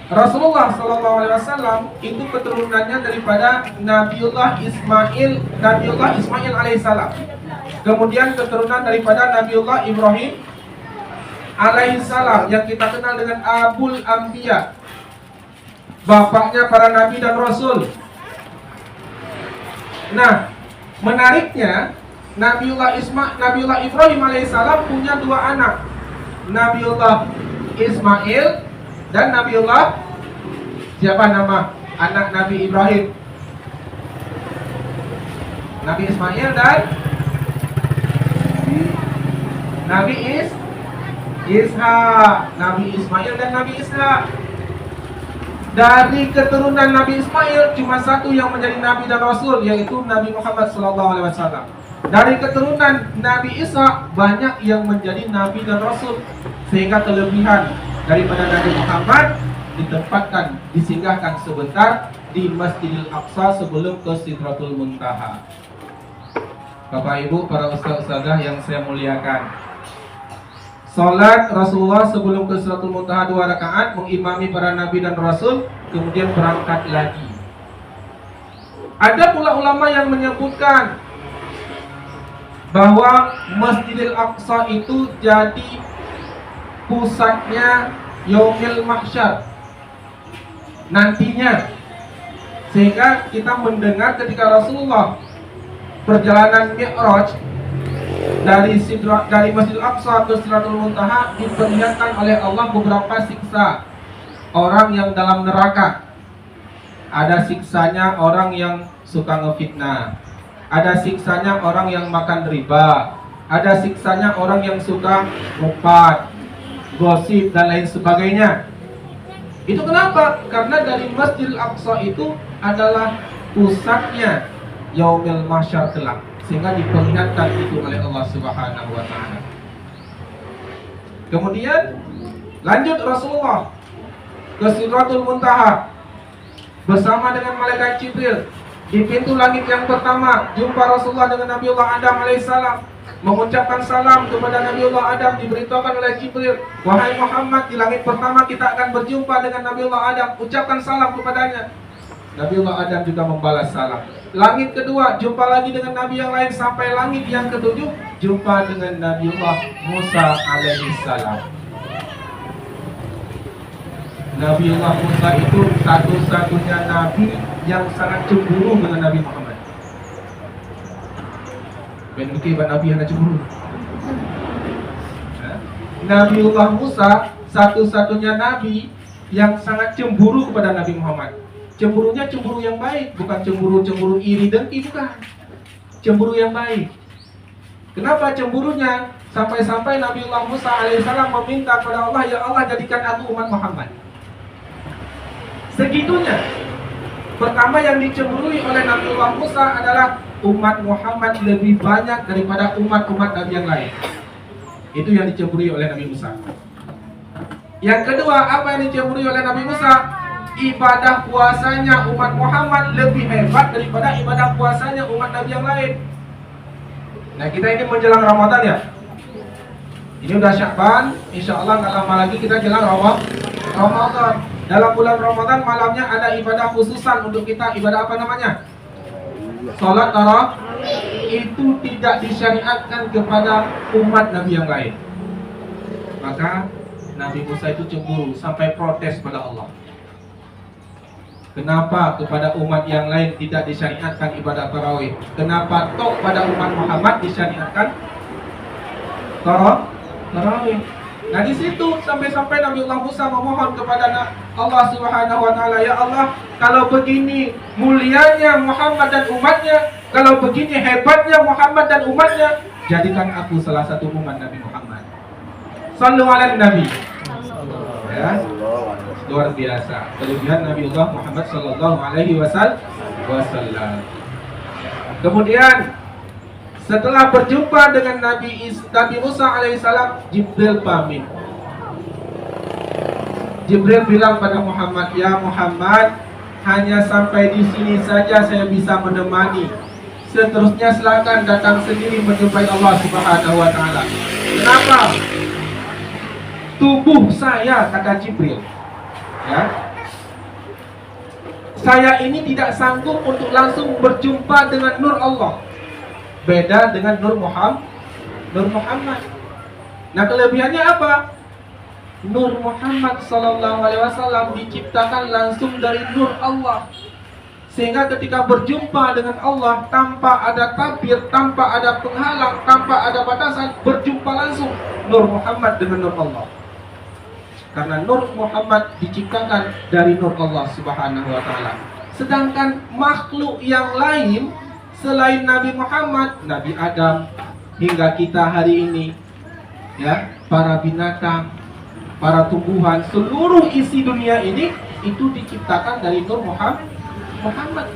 Rasulullah SAW itu keturunannya daripada Nabiullah Ismail alaihissalam. Kemudian keturunan daripada Nabiullah Ibrahim alaihissalam yang kita kenal dengan Abul Anbiya, bapaknya para nabi dan rasul. Nah, menariknya Nabiullah Ibrahim alaihissalam punya 2 anak, Nabiullah Ismail dan Nabiullah, siapa nama anak Nabi Ibrahim? Nabi Ismail dan Nabi Ishak. Nabi Ismail dan Nabi Ishak. Dari keturunan Nabi Ismail cuma 1 yang menjadi nabi dan rasul, yaitu Nabi Muhammad SAW. Dari keturunan Nabi Ishak banyak yang menjadi nabi dan rasul, sehingga kelebihan daripada Nabi Muhammad ditempatkan, disinggahkan sebentar di Masjidil Aqsa sebelum ke Sidratul Muntaha. Bapak Ibu, para ustaz-ustazah yang saya muliakan, salat Rasulullah sebelum ke Sidratul Muntaha 2 rakaat, mengimami para nabi dan rasul, kemudian berangkat lagi. Ada pula ulama yang menyebutkan bahwa Masjidil Aqsa itu jadi pusatnya Yaumil Mahsyar nantinya, sehingga kita mendengar ketika Rasulullah perjalanan Mi'raj dari Masjidil Aqsa ke Sidratul Muntaha, diperlihatkan oleh Allah beberapa siksa orang yang dalam neraka. Ada siksanya orang yang suka ngefitnah, ada siksanya orang yang makan riba, ada siksanya orang yang suka ngupat, gosip dan lain sebagainya. Itu kenapa? Karena dari Masjidil Aqsa itu adalah pusatnya yaumil mahsyar kelak, sehingga diperlihatkan itu oleh Allah Subhanahu wa taala. Kemudian lanjut Rasulullah ke Sidratul Muntaha bersama dengan malaikat Jibril. Di pintu langit yang pertama jumpa Rasulullah dengan Nabiullah Adam alaihissalam, mengucapkan salam kepada Nabiullah Adam. Diberitakan oleh Jibril, wahai Muhammad, di langit pertama kita akan berjumpa dengan Nabiullah Adam, ucapkan salam kepadanya. Nabiullah Adam juga membalas salam. Langit kedua jumpa lagi dengan nabi yang lain, sampai langit yang ketujuh jumpa dengan Nabiullah Musa alaihissalam. Nabiullah Musa itu satu-satunya nabi yang sangat cemburu dengan Nabi Muhammad. Ben mungkin nabi yang cemburu. Nabiullah Musa satu-satunya nabi yang sangat cemburu kepada Nabi Muhammad. Cemburunya cemburu yang baik, bukan cemburu iri dengki, bukan. Cemburu yang baik. Kenapa cemburunya? Sampai-sampai Nabiullah Musa alaihissalam meminta kepada Allah, ya Allah jadikan aku umat Muhammad. Segitunya. Pertama yang dicemburui oleh Nabiullah Musa adalah umat Muhammad lebih banyak daripada umat-umat Nabi yang lain. Itu yang dicemburui oleh Nabi Musa. Yang kedua, apa yang dicemburui oleh Nabi Musa? Ibadah puasanya umat Muhammad lebih hebat daripada ibadah puasanya umat Nabi yang lain. Nah, kita ini menjelang Ramadan ya. Ini udah Sya'ban, insya Allah nggak lama lagi kita jelang Ramadan. Dalam bulan Ramadan malamnya ada ibadah khususan untuk kita. Ibadah apa namanya? Salat tarawih. Itu tidak disyariatkan kepada umat Nabi yang lain. Maka Nabi Musa itu cemburu sampai protes pada Allah. Kenapa kepada umat yang lain tidak disyariatkan ibadah tarawih? Kenapa toh pada umat Muhammad disyariatkan tarawih? Nah di situ sampai-sampai Nabiullah Musa memohon kepada Allah Subhanahu wa taala, ya Allah, kalau begini mulianya Muhammad dan umatnya, kalau begini hebatnya Muhammad dan umatnya, jadikan aku salah satu umat Nabi Muhammad. Sallu ala Nabi. Ya. Luar biasa kelebihan Nabiullah Muhammad sallallahu alaihi wasallam. Kemudian setelah berjumpa dengan Nabi Musa alaihissalam, Jibril pamit. Jibril bilang pada Muhammad, ya Muhammad, hanya sampai di sini saja saya bisa menemani. Seterusnya silakan datang sendiri menjumpai Allah Subhanahu wa taala. Kenapa? Tubuh saya, kata Jibril, ya, saya ini tidak sanggup untuk langsung berjumpa dengan nur Allah. Beda dengan Nur Muhammad. Nah, kelebihannya apa? Nur Muhammad sallallahu alaihi wasallam diciptakan langsung dari nur Allah. Sehingga ketika berjumpa dengan Allah tanpa ada tabir, tanpa ada penghalang, tanpa ada batasan, berjumpa langsung Nur Muhammad dengan nur Allah. Karena Nur Muhammad diciptakan dari nur Allah Subhanahu wa taala. Sedangkan makhluk yang lain selain Nabi Muhammad, Nabi Adam, hingga kita hari ini, ya, para binatang, para tumbuhan, seluruh isi dunia ini itu diciptakan dari nur Muhammad.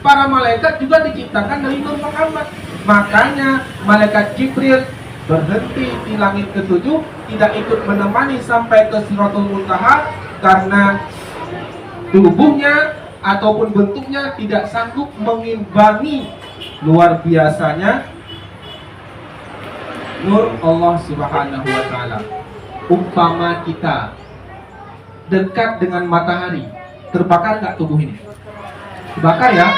Para malaikat juga diciptakan dari nur Muhammad. Makanya malaikat Jibril berhenti di langit ketujuh, tidak ikut menemani sampai ke Sidratul Muntaha karena tubuhnya ataupun bentuknya tidak sanggup mengimbangi luar biasanya nur Allah Subhanahu wa taala. Umpama kita dekat dengan matahari, terbakar nggak tubuh ini? Terbakar ya.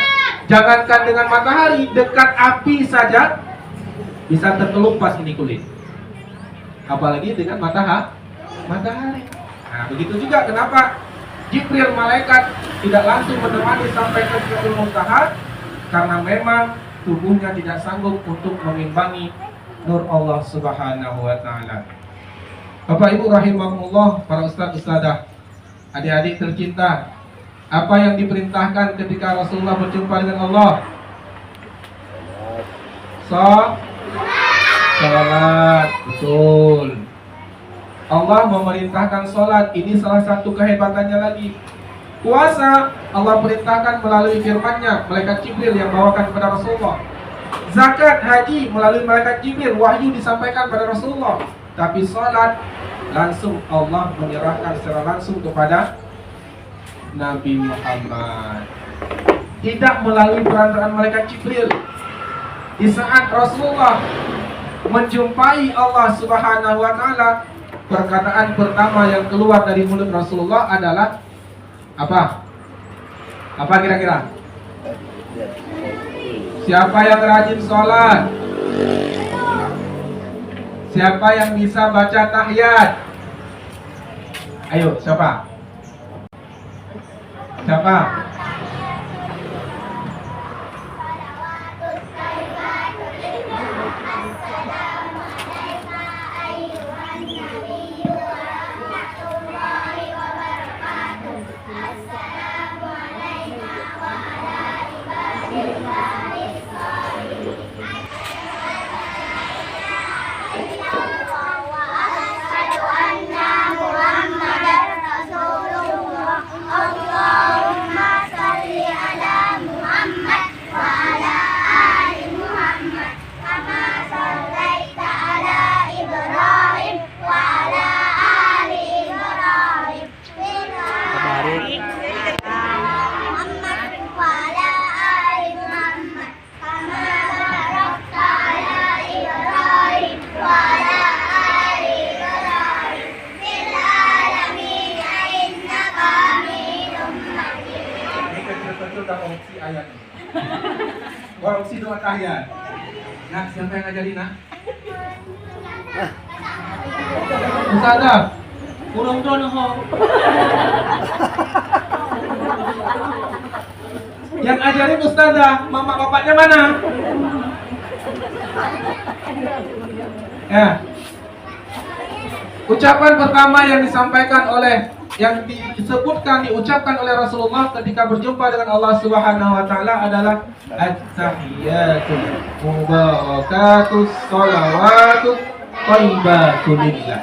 Jangankan dengan matahari, dekat api saja bisa terkelupas ini kulit. Apalagi dengan matahari. Nah, begitu juga kenapa Jibril malaikat tidak langsung menemani sampai ke Sidratul Muntaha, karena memang tubuhnya tidak sanggup untuk mengimbangi nur Allah Subhanahu wa taala. Bapak Ibu rahimahumullah, para ustaz ustadzah, adik-adik tercinta, apa yang diperintahkan ketika Rasulullah berjumpa dengan Allah? Salat, betul. Allah memerintahkan salat, ini salah satu kehebatannya lagi. Puasa, Allah perintahkan melalui firman-Nya, malaikat Jibril yang bawakan kepada Rasulullah. Zakat, haji melalui malaikat Jibril, wahyu disampaikan pada Rasulullah. Tapi salat langsung Allah menyerahkan secara langsung kepada Nabi Muhammad. Tidak melalui perantaraan malaikat Jibril. Di saat Rasulullah menjumpai Allah Subhanahu wa taala, perkataan pertama yang keluar dari mulut Rasulullah adalah apa? Apa kira-kira? Siapa yang rajin sholat? Siapa yang bisa baca tahiyat? Ayo, siapa? Siapa? Korupsi doa tahiyat. Nak, siapa yang ngajarin, nak? Ustazah, kurang dono ho. Yang ajarin Ustazah, mama bapaknya mana? Ya. Ucapan pertama yang disampaikan diucapkan oleh Rasulullah ketika berjumpa dengan Allah Subhanahu wa taala adalah at-tahiyatul mubarakatus shalawatut thayyibatun lillah.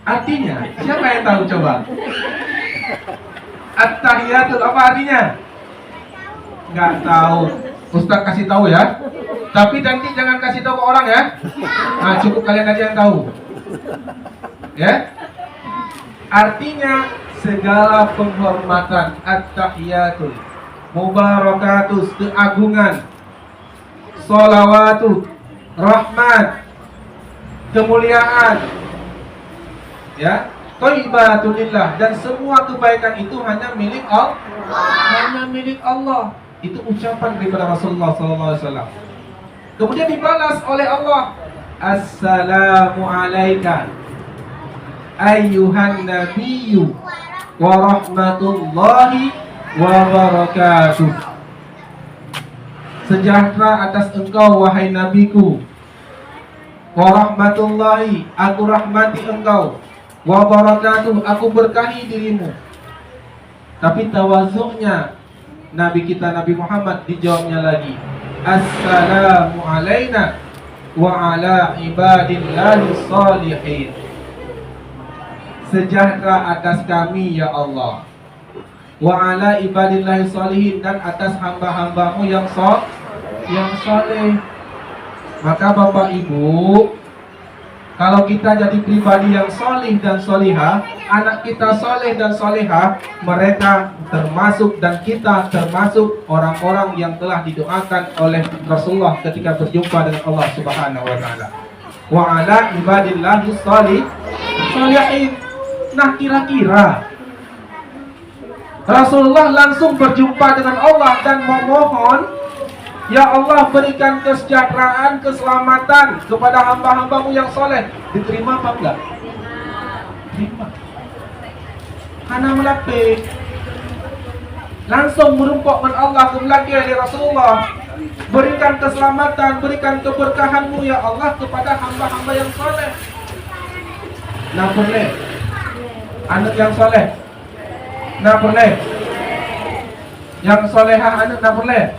Artinya, siapa yang tahu coba? At-tahiyatul apa artinya? Enggak tahu. Ustaz kasih tahu ya. Tapi nanti jangan kasih tahu ke orang ya. Nah, cukup kalian aja yang tahu. Ya. Artinya segala penghormatan, at-tahiyatul mubarakatus, keagungan, sholawatu, rahmat, kemuliaan, ya, thayyibatulillah, dan semua kebaikan itu hanya milik Allah. Hanya milik Allah. Itu ucapan daripada Rasulullah SAW. Kemudian dibalas oleh Allah, assalamu alaika ayyuhan nabiyyu wa rahmatullahi wa barakatuh. Sejahtera atas engkau wahai nabiku, wa rahmatullahi, aku rahmati engkau, wa barakatuh, aku berkahi dirimu. Tapi tawazu'nya Nabi kita Nabi Muhammad dijawabnya lagi, assalamu alaina wa ala ibadillahi shalihin. Sejahtera atas kami ya Allah, wa ala ibadillahi shalihin, dan atas hamba-hambamu yang saleh. Maka Bapak Ibu, kalau kita jadi pribadi yang salih dan salihah, anak kita saleh dan salihah, mereka termasuk dan kita termasuk orang-orang yang telah didoakan oleh Rasulullah ketika berjumpa dengan Allah Subhanahu wa taala. Wa ala ibadillahi shalihin. Nah, kira-kira Rasulullah langsung berjumpa dengan Allah dan memohon, ya Allah berikan kesejahteraan, keselamatan kepada hamba-hambamu yang soleh. Diterima apa enggak? Terima. Karena melapik. Langsung merumpuk dengan Allah kembali dari Rasulullah. Berikan keselamatan, berikan keberkahanmu ya Allah kepada hamba-hamba yang soleh. Nah boleh. Anak yang soleh. Nah boleh. Yang solehah anak nah boleh.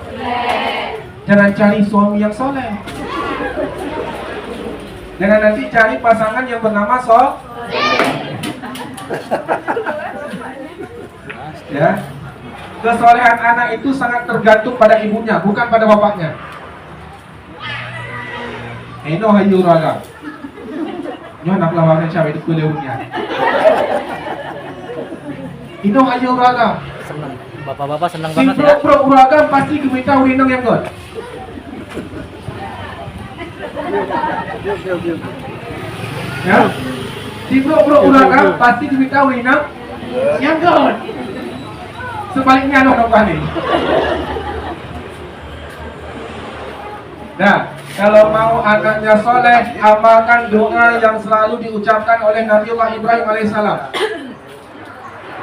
Jangan cari suami yang soleh. Jangan nanti cari pasangan yang bernama Ya. kesolehan anak itu sangat tergantung pada ibunya, bukan pada bapaknya. Ino hayu raga. Nyo nak lawan siapa itu kuleunya. Ino hayu raga. Senang. Bapak-bapak senang Si banget ya. pro uragan pasti gemita urinong yang god. Ya. Si pro uragan pasti gemita urinong yang god. Sebaliknya noh ini. Nah, kalau mau anaknya soleh, amalkan doa yang selalu diucapkan oleh Nabiullah Ibrahim alaihissalam.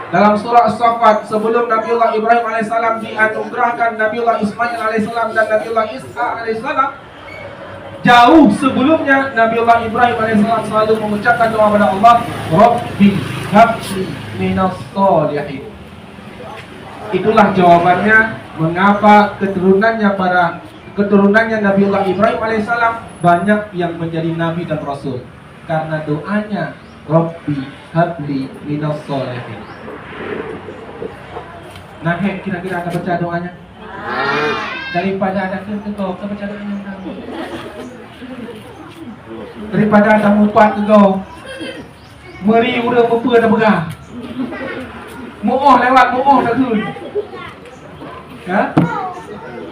Dalam surah As-Saffat, sebelum Nabiullah Ibrahim alaihissalam dianugerahkan Nabiullah Ismail alaihissalam dan Nabiullah Isa alaihissalam, jauh sebelumnya Nabiullah Ibrahim alaihissalam selalu mengucapkan doa kepada Allah, Rabbi habli minas sholihin. Itulah jawabannya mengapa keturunannya Nabiullah Ibrahim alaihissalam banyak yang menjadi nabi dan rasul, karena doanya Rabbi habli minas sholihin. Nah, kira-kira Anda baca doanya? Daripada ada kegau, kita baca doanya. Daripada ada mumpat kegau, meri udah memper dah begah. Mu'oh lewat, mu'oh tak turun. Ya?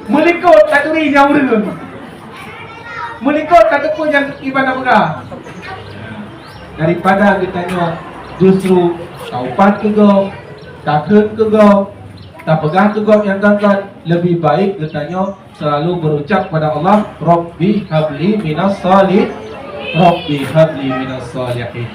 Melikut tak turi yang udah. Melikut tak tepun yang ibadah begah. Daripada kita tanya justru taupat kegau, takut kegau, tak pegang kegau yang ganggan, lebih baik katanya selalu berucap pada Allah, Rabbi habli minas sholihin, Rabbi habli minas sholihin.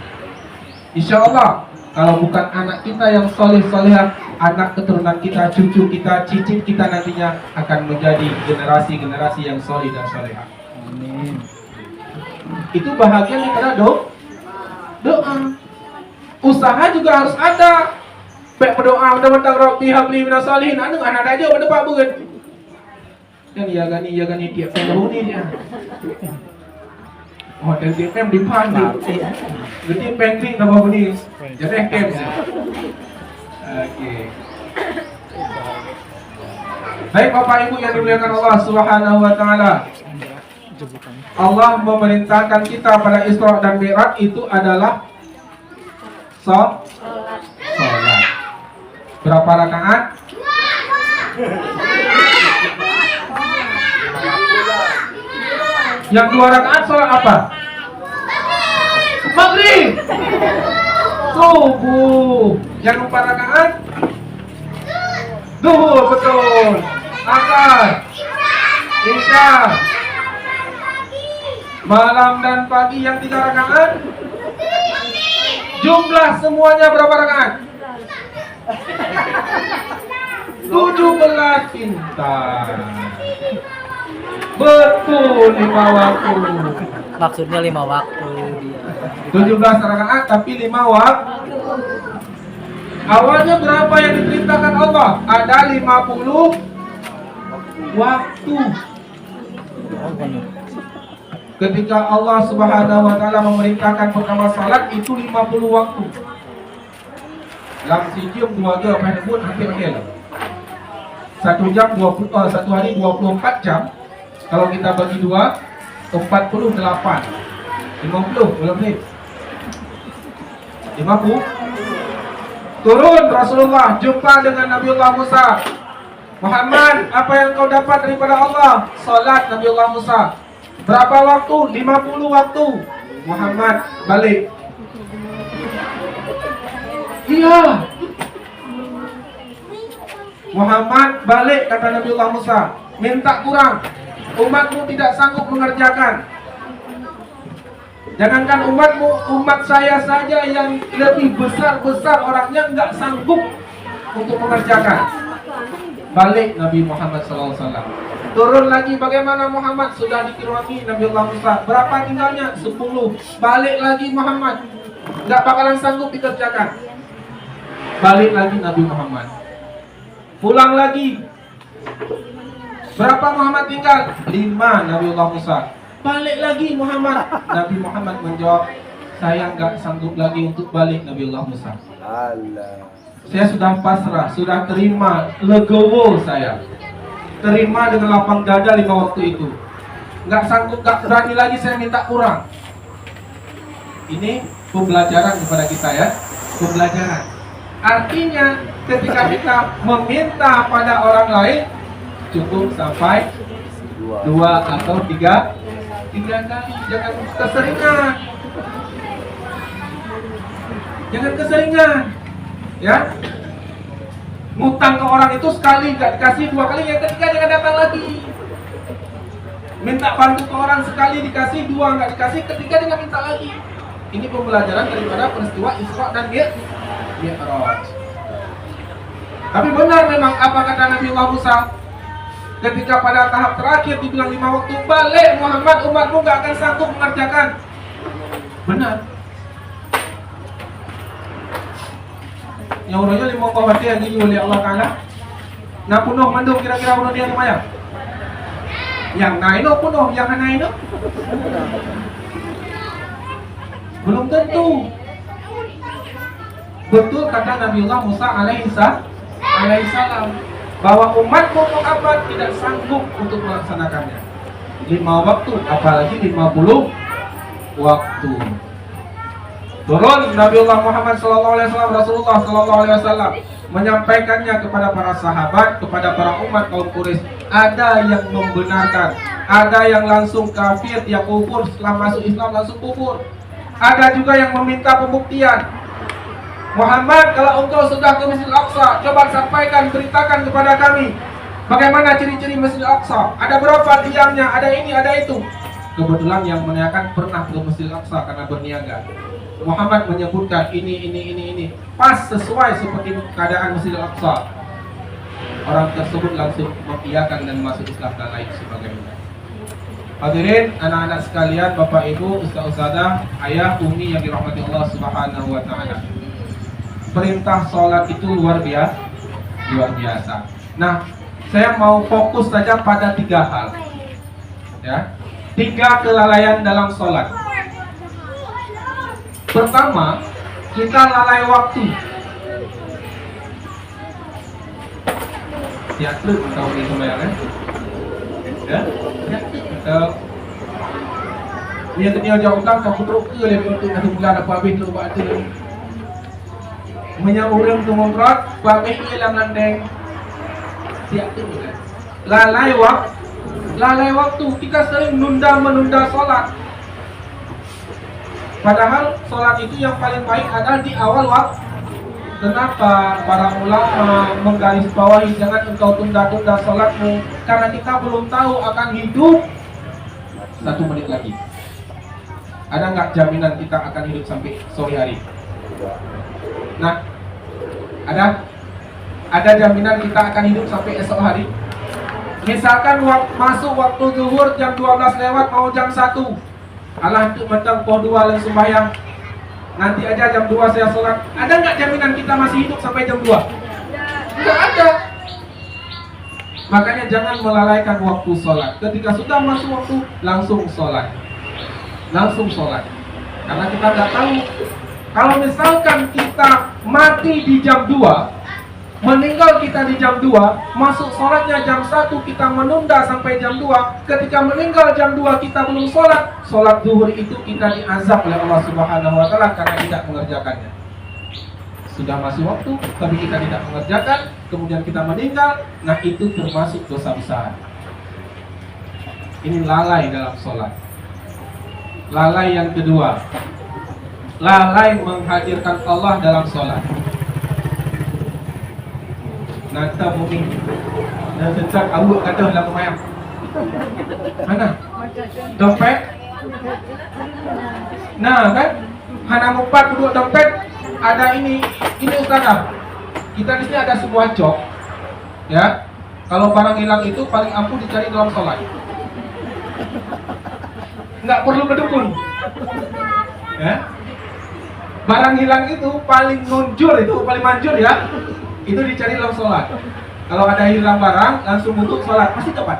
InsyaAllah kalau bukan anak kita yang soleh-solehah, anak keturunan kita, cucu kita, cicit kita nantinya akan menjadi generasi-generasi yang soleh dan solehah. Amin. Itu bahagian daripada doa. Usaha juga harus ada. Baik berdoa mudah-mudahan Rabbi habli minas sholihin, anu anak aja pada pak bukan. Kan iya gani tiap tahun ni dia. Oh, dan DPM di Pandi. Jadi pengkring nama ni. Jadi kem. Okey. Baik Bapak Ibu yang dimuliakan Allah Subhanahu wa taala. Allah memerintahkan kita pada Isra dan Mi'raj itu adalah salat. Berapa rakaat? Yang 2 rakaat salat apa? Maghrib. Subuh. Yang 4 rakaat? Zuhur, betul. Asar. Isya. Malam dan pagi yang 3 rakaat? Jumlah semuanya berapa rakaat? 17 pintar. Betul 5 waktu. Maksudnya 5 waktu dia. 17 rakaat tapi 5 waktu. Awalnya berapa yang diperintahkan Allah? Ada 50 waktu. Ketika Allah Subhanahu wa taala memerintahkan pertama salat itu 50 waktu. Dalam sijum 2 jam pun hampir-hampir. 1 jam 20 1 hari 24 jam. Kalau kita bagi 2 48 50 belum nih 50. Turun Rasulullah jumpa dengan Nabiullah Musa. Muhammad, apa yang kau dapat daripada Allah? Salat Nabiullah Musa. Berapa waktu? 50 waktu. Muhammad balik. Iya. Muhammad balik kata Nabiullah Musa. Minta kurang. Umatmu tidak sanggup mengerjakan. Jangankan umatmu, umat saya saja yang lebih besar-besar orangnya nggak sanggup untuk mengerjakan. Balik Nabi Muhammad SAW. Turun lagi bagaimana Muhammad? Sudah dikirwaki Nabiullah Musa. Berapa tinggalnya? 10. Balik lagi Muhammad. Nggak bakalan sanggup dikerjakan. Balik lagi Nabi Muhammad. Pulang lagi. Berapa Muhammad tinggal? 5 Nabiullah Musa. Balik lagi Muhammad. Nabi Muhammad menjawab, saya nggak sanggup lagi untuk balik Nabiullah Musa. Saya sudah pasrah, sudah terima, legowo saya. Terima dengan lapang dada 5 waktu itu. Nggak sanggup, nggak berani lagi saya minta kurang. Ini pembelajaran kepada kita ya, pembelajaran. Artinya ketika kita meminta pada orang lain cukup sampai 2 atau 3 kali, jangan keseringan. Jangan keseringan, ya. Ngutang ke orang itu sekali nggak dikasih, 2 kali, yang ketiga jangan datang lagi. Minta bantu ke orang sekali dikasih, 2 nggak dikasih, ketiga jangan minta lagi. Ini pembelajaran daripada peristiwa Isra dan Mi'raj. Tapi benar memang apa kata Nabi Allah Musa ketika pada tahap terakhir dibilang 5 waktu, balik Muhammad, umatmu nggak akan sanggup mengerjakan. Benar. Yang urutnya 5 waktu yang diuji oleh Allah Ta'ala. Nah penuh mandung kira-kira penuh dia lumayan. Yang naik penuh, yang naik belum tentu. Betul kata Nabiullah Musa alaihissalam bahwa umatmu Muhammad tidak sanggup untuk melaksanakannya. 5 waktu, apalagi 50 waktu. Turun Nabiullah Muhammad SAW, Rasulullah SAW menyampaikannya kepada para sahabat, kepada para umat kaum Quraisy. Ada yang membenarkan, ada yang langsung kafir, yang kufur, setelah masuk Islam langsung kufur. Ada juga yang meminta pembuktian. Muhammad, kalau engkau sudah ke Masjidil Aqsa, coba sampaikan, beritakan kepada kami bagaimana ciri-ciri Masjidil Aqsa. Ada berapa tiangnya, ada ini, ada itu. Kebetulan yang menanyakan pernah ke Masjidil Aqsa karena berniaga. Muhammad menyebutkan ini. Pas sesuai seperti keadaan Masjidil Aqsa. Orang tersebut langsung mengiyakan dan masuk Islam dan lain sebagainya. Hadirin, anak-anak sekalian, Bapak Ibu, Ustaz-Ustazah, ayah, umi yang dirahmati Allah Subhanahu wa Ta'ala. Perintah sholat itu luar biasa. Nah, saya mau fokus saja pada 3 hal. Ya, 3 kelalaian dalam sholat. Pertama, kita lalai waktu. Teater tahu ini sembahyang ya? Dia tanya jauh utang kau putruk ke lebih untuk nanti bulan apa habis tu buat tu. Menyak orang tu ngontrak, habis hilang landeng. Teater kan? Lalai waktu. Kita sering menunda solat. Padahal sholat itu yang paling baik adalah di awal waktu. Kenapa para ulama menggarisbawahi jangan engkau tunda-tunda sholatmu? Karena kita belum tahu akan hidup 1 menit lagi. Ada nggak jaminan kita akan hidup sampai sore hari? Nah, ada jaminan kita akan hidup sampai esok hari? Misalkan masuk waktu zuhur jam 12 lewat mau jam 1. Allah untuk mentang poh 2 langsung sembahyang. Nanti aja jam 2 saya sholat. Ada nggak jaminan kita masih hidup sampai jam 2? Nggak ada. Makanya jangan melalaikan waktu sholat. Ketika sudah masuk waktu, langsung sholat. Karena kita nggak tahu. Kalau misalkan kita mati di jam 2, meninggal kita di jam 2, masuk sholatnya jam 1, kita menunda sampai jam 2. Ketika meninggal jam 2 kita belum sholat zuhur itu kita diazab oleh Allah Subhanahu wa Ta'ala karena tidak mengerjakannya. Sudah masuk waktu, tapi kita tidak mengerjakan, kemudian kita meninggal, nah itu termasuk dosa besar. Ini lalai dalam sholat. Lalai yang kedua, lalai menghadirkan Allah dalam sholat. Nanti bumi dan sejak awak kata dalam mayang. Mana? Dompet? Nah kan? Hana mumpat duduk dompet. Ada ini Ustazah. Kita di sini ada sebuah jok. Ya. Kalau barang hilang itu paling ampuh dicari dalam sholat. Nggak perlu berdukun. Ya. Barang hilang itu paling nunjur, itu paling manjur ya. Itu dicari dalam sholat. Kalau ada hilang barang, langsung untuk sholat. Pasti tepat.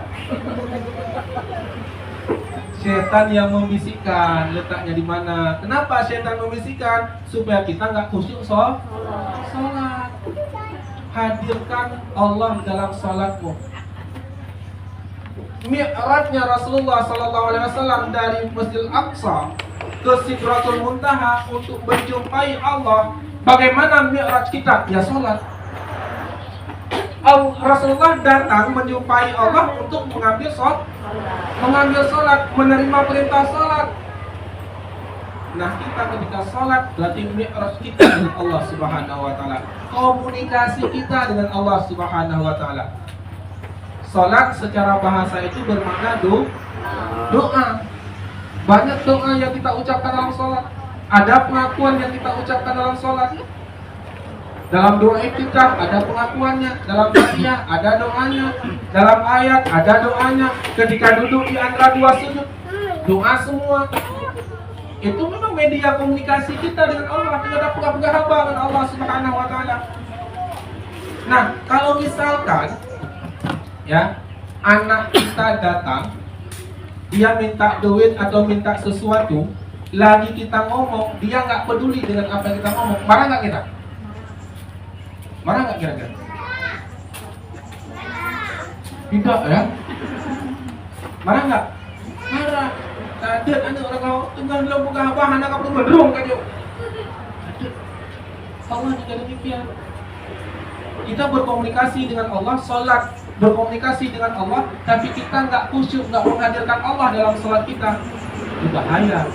Setan yang membisikkan letaknya di mana? Kenapa setan membisikkan? Supaya kita nggak khusyuk sholat. Hadirkan Allah dalam salatmu. Mi'rajnya Rasulullah SAW dari Masjidil Aqsa ke Sidratul Muntaha untuk menjumpai Allah. Bagaimana mi'raj kita? Ya salat. Rasulullah datang menjumpai Allah untuk mengambil salat, menerima perintah salat. Nah, kita ketika salat berarti mi'raj kita dengan Allah Subhanahu wa taala. Komunikasi kita dengan Allah Subhanahu wa taala. Salat secara bahasa itu bermakna doa. Banyak doa yang kita ucapkan dalam salat. Ada pengakuan yang kita ucapkan dalam salat. Dalam doa iftitah ada pengakuannya, dalam Fatihah ada doanya, dalam ayat ada doanya, ketika duduk di antara dua sujud doa semua. Itu memang media komunikasi kita dengan Allah, tidak ada pegang-pegang hamba dengan Allah Subhanahu wa taala. Nah, kalau misalkan ya anak kita datang, dia minta duit atau minta sesuatu, lagi kita ngomong, dia nggak peduli dengan apa yang kita ngomong, marah nggak kita? Marah nggak kira-kira? Tidak ya? Marah nggak? Marah. Ada anak orang kau tengah belum buka apa, anak kau belum berung kan yuk. Allah juga demikian. Kita berkomunikasi dengan Allah, salat berkomunikasi dengan Allah, tapi kita nggak khusyuk, nggak menghadirkan Allah dalam salat kita. Itu bahaya.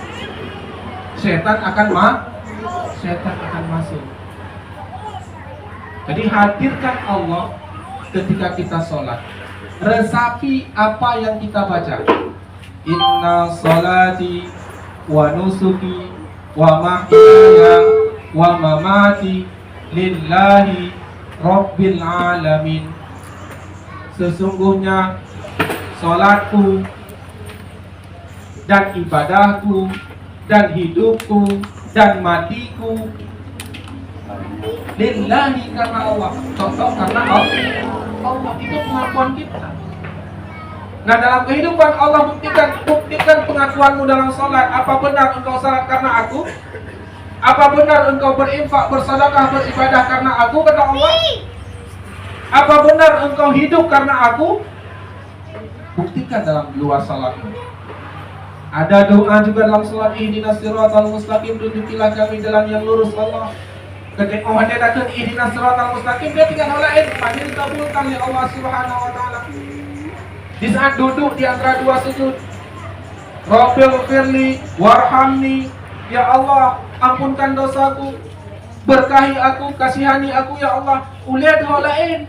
Setan akan masuk. Jadi hadirkan Allah ketika kita sholat. Resapi apa yang kita baca. Inna sholati wa nusuki wa mahyaya wa mamati lillahi rabbil alamin. Sesungguhnya sholatku dan ibadahku dan hidupku dan matiku lillahi, karena Allah. Contoh, karena Allah itu pengakuan kita. Nah, dalam kehidupan Allah buktikan pengakuanmu dalam salat. Apa benar engkau salat karena aku? Apa benar engkau berinfak, bersedekah, beribadah karena aku, kata Allah? Apa benar engkau hidup karena aku? Buktikan dalam luar salatmu. Ada doa juga dalam salat, ihdinas siratal mustaqim, tunjukilah kami jalan yang lurus Allah. Ketika orang dia datang ihdinas siratal mustaqim, dia tinggal lain, pasti dikabulkan oleh Allah Subhanahu wa taala. Di saat duduk di antara dua sujud, Rabbil firli warhamni, ya Allah ampunkan dosaku, berkahi aku, kasihani aku ya Allah. Ulihat hal lain.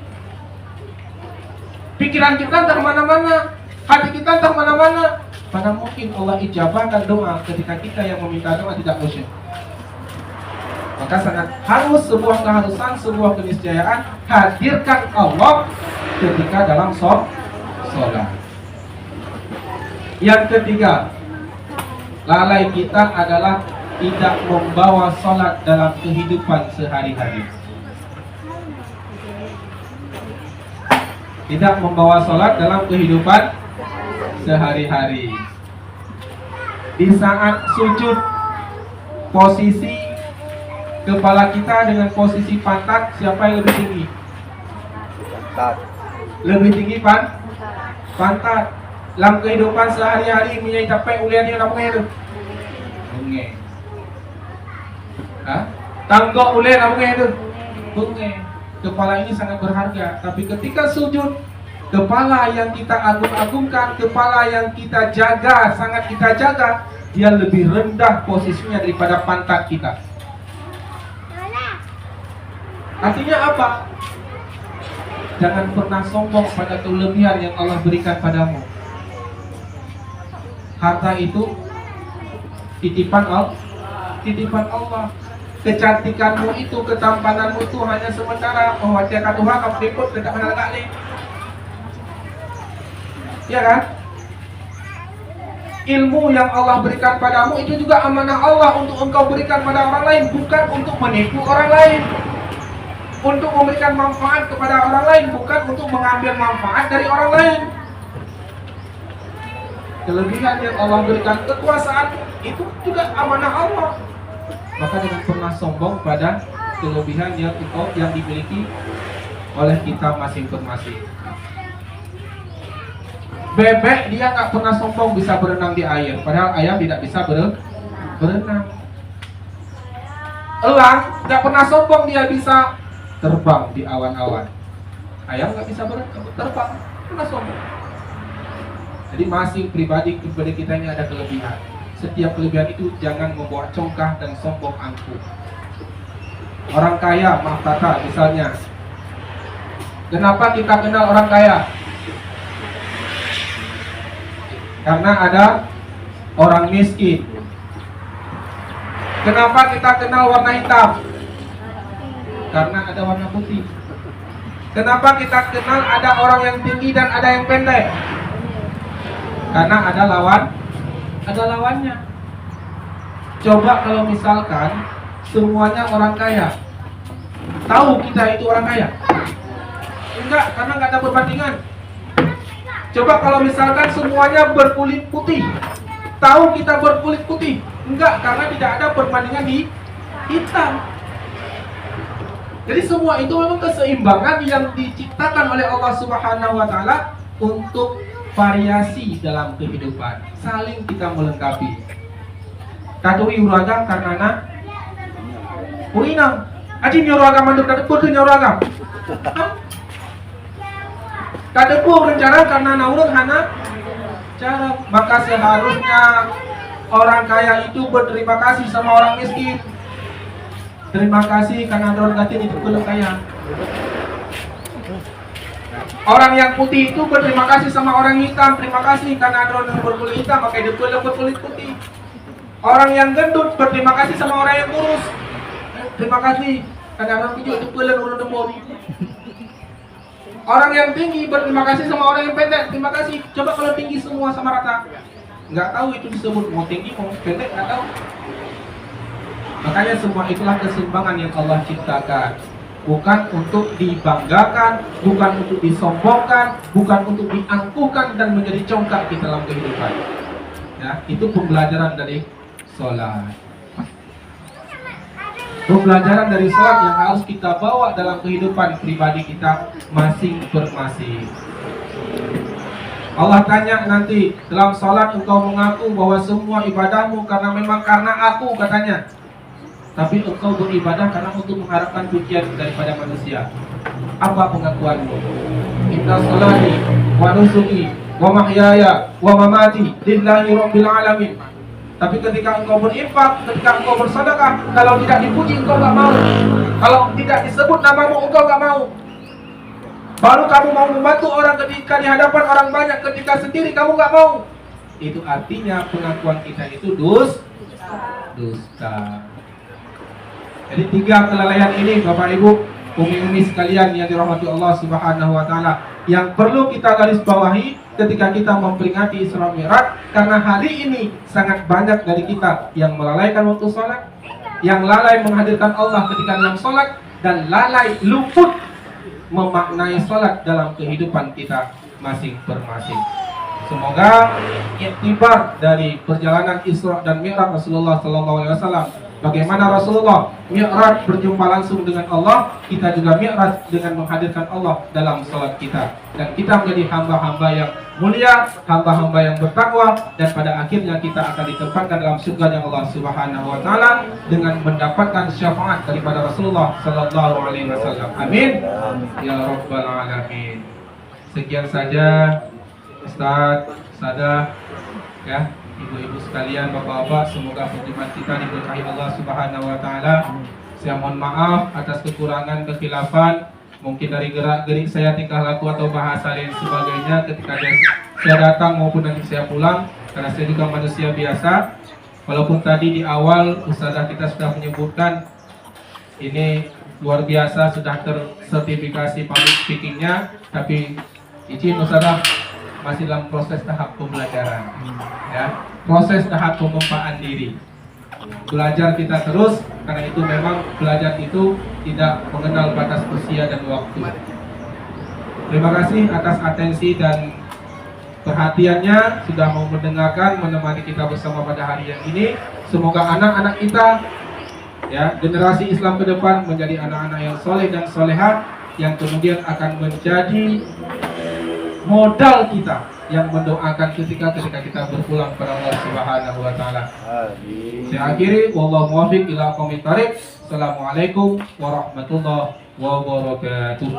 Pikiran kita entah mana-mana, hati kita entah mana-mana. Mana mungkin Allah ijabahkan doa ketika kita yang meminta doa tidak khusyuk. Maka sangat harus sebuah keharusan, sebuah keniscayaan, hadirkan Allah ketika dalam sholat. Yang ketiga, lalai kita adalah tidak membawa sholat dalam kehidupan sehari-hari. Tidak membawa sholat dalam kehidupan sehari-hari. Di saat sujud, posisi kepala kita dengan posisi pantat, siapa yang lebih tinggi? Pantat. Lebih tinggi pantat. Dalam kehidupan sehari-hari punya capek ulian dia apa itu? Bunge. Tanggok ulian apa itu? Bunge. Kepala ini sangat berharga, tapi ketika sujud, kepala yang kita agung-agungkan, kepala yang kita jaga, sangat kita jaga, dia lebih rendah posisinya daripada pantat kita. Artinya apa? Jangan pernah sombong pada kelebihan yang Allah berikan padamu. Harta itu titipan Allah. Kecantikanmu itu, ketampananmu itu hanya sementara. Oh, wajah Tuhan kamu liput tidak kenal kali. Ya kan? Ilmu yang Allah berikan padamu itu juga amanah Allah untuk engkau berikan pada orang lain, bukan untuk menipu orang lain. Untuk memberikan manfaat kepada orang lain, bukan untuk mengambil manfaat dari orang lain. Kelebihan yang Allah berikan, kekuasaan, itu juga amanah Allah. Maka jangan pernah sombong pada kelebihan yang dimiliki oleh kita masing-masing. Bebek dia nggak pernah sombong bisa berenang di air, padahal ayam tidak bisa berenang. Elang nggak pernah sombong dia bisa terbang di awan-awan. Ayam nggak bisa terbang, pernah sombong. Jadi masing pribadi kita ini ada kelebihan. Setiap kelebihan itu jangan membawa congkah dan sombong angkuh. Orang kaya, maaf kata misalnya. Kenapa kita kenal orang kaya? Karena ada orang miskin. Kenapa kita kenal warna hitam? Karena ada warna putih. Kenapa kita kenal ada orang yang tinggi dan ada yang pendek? Karena ada lawannya. Coba kalau misalkan semuanya orang kaya, tahu kita itu orang kaya? Enggak, karena nggak ada perbandingan. Coba kalau misalkan semuanya berkulit putih, tahu kita berkulit putih? Enggak, karena tidak ada perbandingan di hitam. Jadi semua itu memang keseimbangan yang diciptakan oleh Allah Subhanahu wa taala untuk variasi dalam kehidupan. Saling kita melengkapi. Kadui uragam karena uinang. Aji nyuragam manduk kadepu tu nyuragam. Kadepu rencana karena naurun hana cara. Maka seharusnya orang kaya itu berterima kasih sama orang miskin. Terima kasih karena orang gatin itu belum kaya. Orang yang putih itu berterima kasih sama orang hitam. Terima kasih karena ada orang yang berkulit hitam, maka dia berkulit putih. Orang yang gendut berterima kasih sama orang yang kurus. Terima kasih karena orang hijau itu bulan urut dembur. Orang yang tinggi berterima kasih sama orang yang pendek. Terima kasih. Coba kalau tinggi semua sama rata, nggak tahu itu disebut mau tinggi mau pendek, nggak tahu. Makanya semua itulah keseimbangan yang Allah ciptakan. Bukan untuk dibanggakan, bukan untuk disombongkan, bukan untuk diangkuhkan dan menjadi congkak di dalam kehidupan. Ya, itu pembelajaran dari sholat. Pembelajaran dari sholat yang harus kita bawa dalam kehidupan pribadi kita masing-masing. Allah tanya nanti dalam sholat engkau mengaku bahwa semua ibadahmu karena aku katanya. Tapi engkau beribadah karena untuk mengharapkan pujian daripada manusia. Apa pengakuanmu? Inna sholati wa nusuki wa mahyaya wa mamati lillahi rabbil alamin. Tapi ketika engkau berinfak, ketika engkau bersedekah, kalau tidak dipuji engkau gak mau. Kalau tidak disebut namamu engkau gak mau. Baru kamu mau membantu orang ketika di hadapan orang banyak, ketika sendiri kamu gak mau. Itu artinya pengakuan kita itu dusta. Jadi 3 kelalaian ini Bapak Ibu, umi-umi sekalian yang dirahmati Allah Subhanahu wa taala, yang perlu kita garis bawahi ketika kita memperingati Isra Mi'raj, karena hari ini sangat banyak dari kita yang melalaikan waktu sholat, yang lalai menghadirkan Allah ketika dalam sholat, dan lalai luput memaknai sholat dalam kehidupan kita masing-masing. Semoga iktibar dari perjalanan Isra dan Mi'raj Rasulullah SAW, bagaimana Rasulullah Mi'raj berjumpa langsung dengan Allah, kita juga Mi'raj dengan menghadirkan Allah dalam salat kita. Dan kita menjadi hamba-hamba yang mulia, hamba-hamba yang bertakwa, dan pada akhirnya kita akan ditempatkan dalam surga Allah Subhanahu wa taala dengan mendapatkan syafaat daripada Rasulullah sallallahu alaihi wasallam. Amin. Ya rabbal alamin. Sekian saja Ustaz, Sadah, ya. Ibu-ibu sekalian, bapak-bapak, semoga perjumpaan kita diberkahi Allah Subhanahu wa taala. Saya mohon maaf atas kekurangan, kekhilafan, mungkin dari gerak-gerik saya, tingkah laku atau bahasa dan sebagainya ketika saya datang maupun nanti saya pulang, karena saya juga manusia biasa. Walaupun tadi di awal Ustazah kita sudah menyebutkan ini luar biasa, sudah tersertifikasi public speakingnya, tapi izin Ustazah masih dalam proses tahap pembelajaran, ya, proses tahap pemempaan diri. Belajar kita terus, karena itu memang belajar itu tidak mengenal batas usia dan waktu. Terima kasih atas atensi dan perhatiannya, sudah mau mendengarkan, menemani kita bersama pada hari yang ini. Semoga anak-anak kita ya, generasi Islam ke depan menjadi anak-anak yang soleh dan soleha yang kemudian akan menjadi modal kita yang mendoakan ketika kita berpulang kepada Allah Subhanahu wa taala. Saya akhiri, wallahu muwaffiq ila aqwamit thariq. Assalamualaikum warahmatullahi wabarakatuh.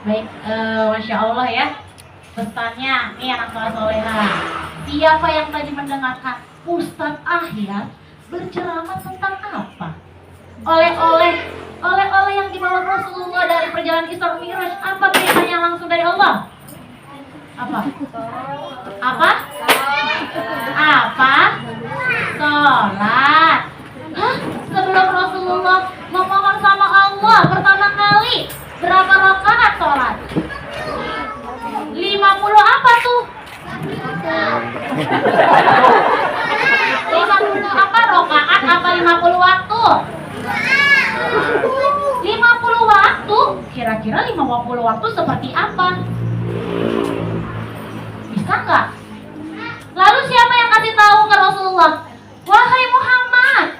Baik, Masya Allah ya. Pesannya, nih anak soleh soleha. Siapa yang tadi mendengarkan Ustadz Ahyar berceramah tentang apa? Oleh-oleh yang dibawa Rasulullah dari perjalanan Isra Mi'raj. Apa perintahnya langsung dari Allah? Apa? Sholat. Hah? Sebelum Rasulullah memohon sama Allah pertama kali, berapa rakaat sholat? 50 apa tuh? 50 apa rakaat apa 50 waktu? 50 waktu? Kira-kira 50 waktu seperti apa? Bisa nggak? Lalu siapa yang kasih tahu ke Rasulullah? Wahai Muhammad,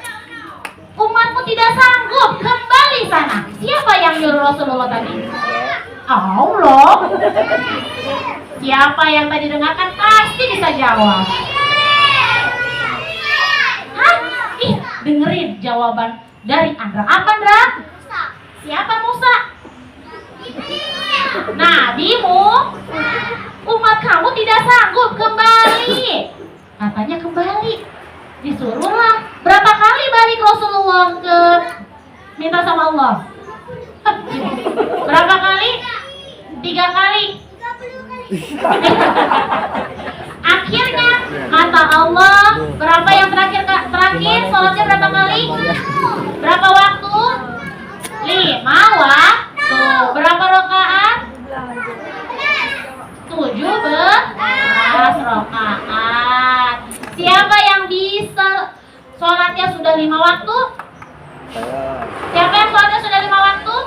umatmu tidak sanggup, kembali sana. Siapa yang nyuruh Rasulullah tadi? Allah. Siapa yang tadi dengarkan pasti bisa jawab. Hah? Ih, dengerin jawaban dari Andra. Apa, Andra? Siapa Musa? Nabimu. Umat kamu tidak sanggup, kembali. Katanya kembali. Disuruhlah. Berapa kali balik Rasulullah ke minta sama Allah? Berapa kali? 3 kali. Akhirnya kata Allah, berapa yang terakhir sholatnya berapa kali? Berapa waktu? 5 waktu. Berapa rakaat? 17 rakaat. Siapa yang bisa sholatnya sudah 5 waktu? Siapa yang sholatnya sudah 5 waktu?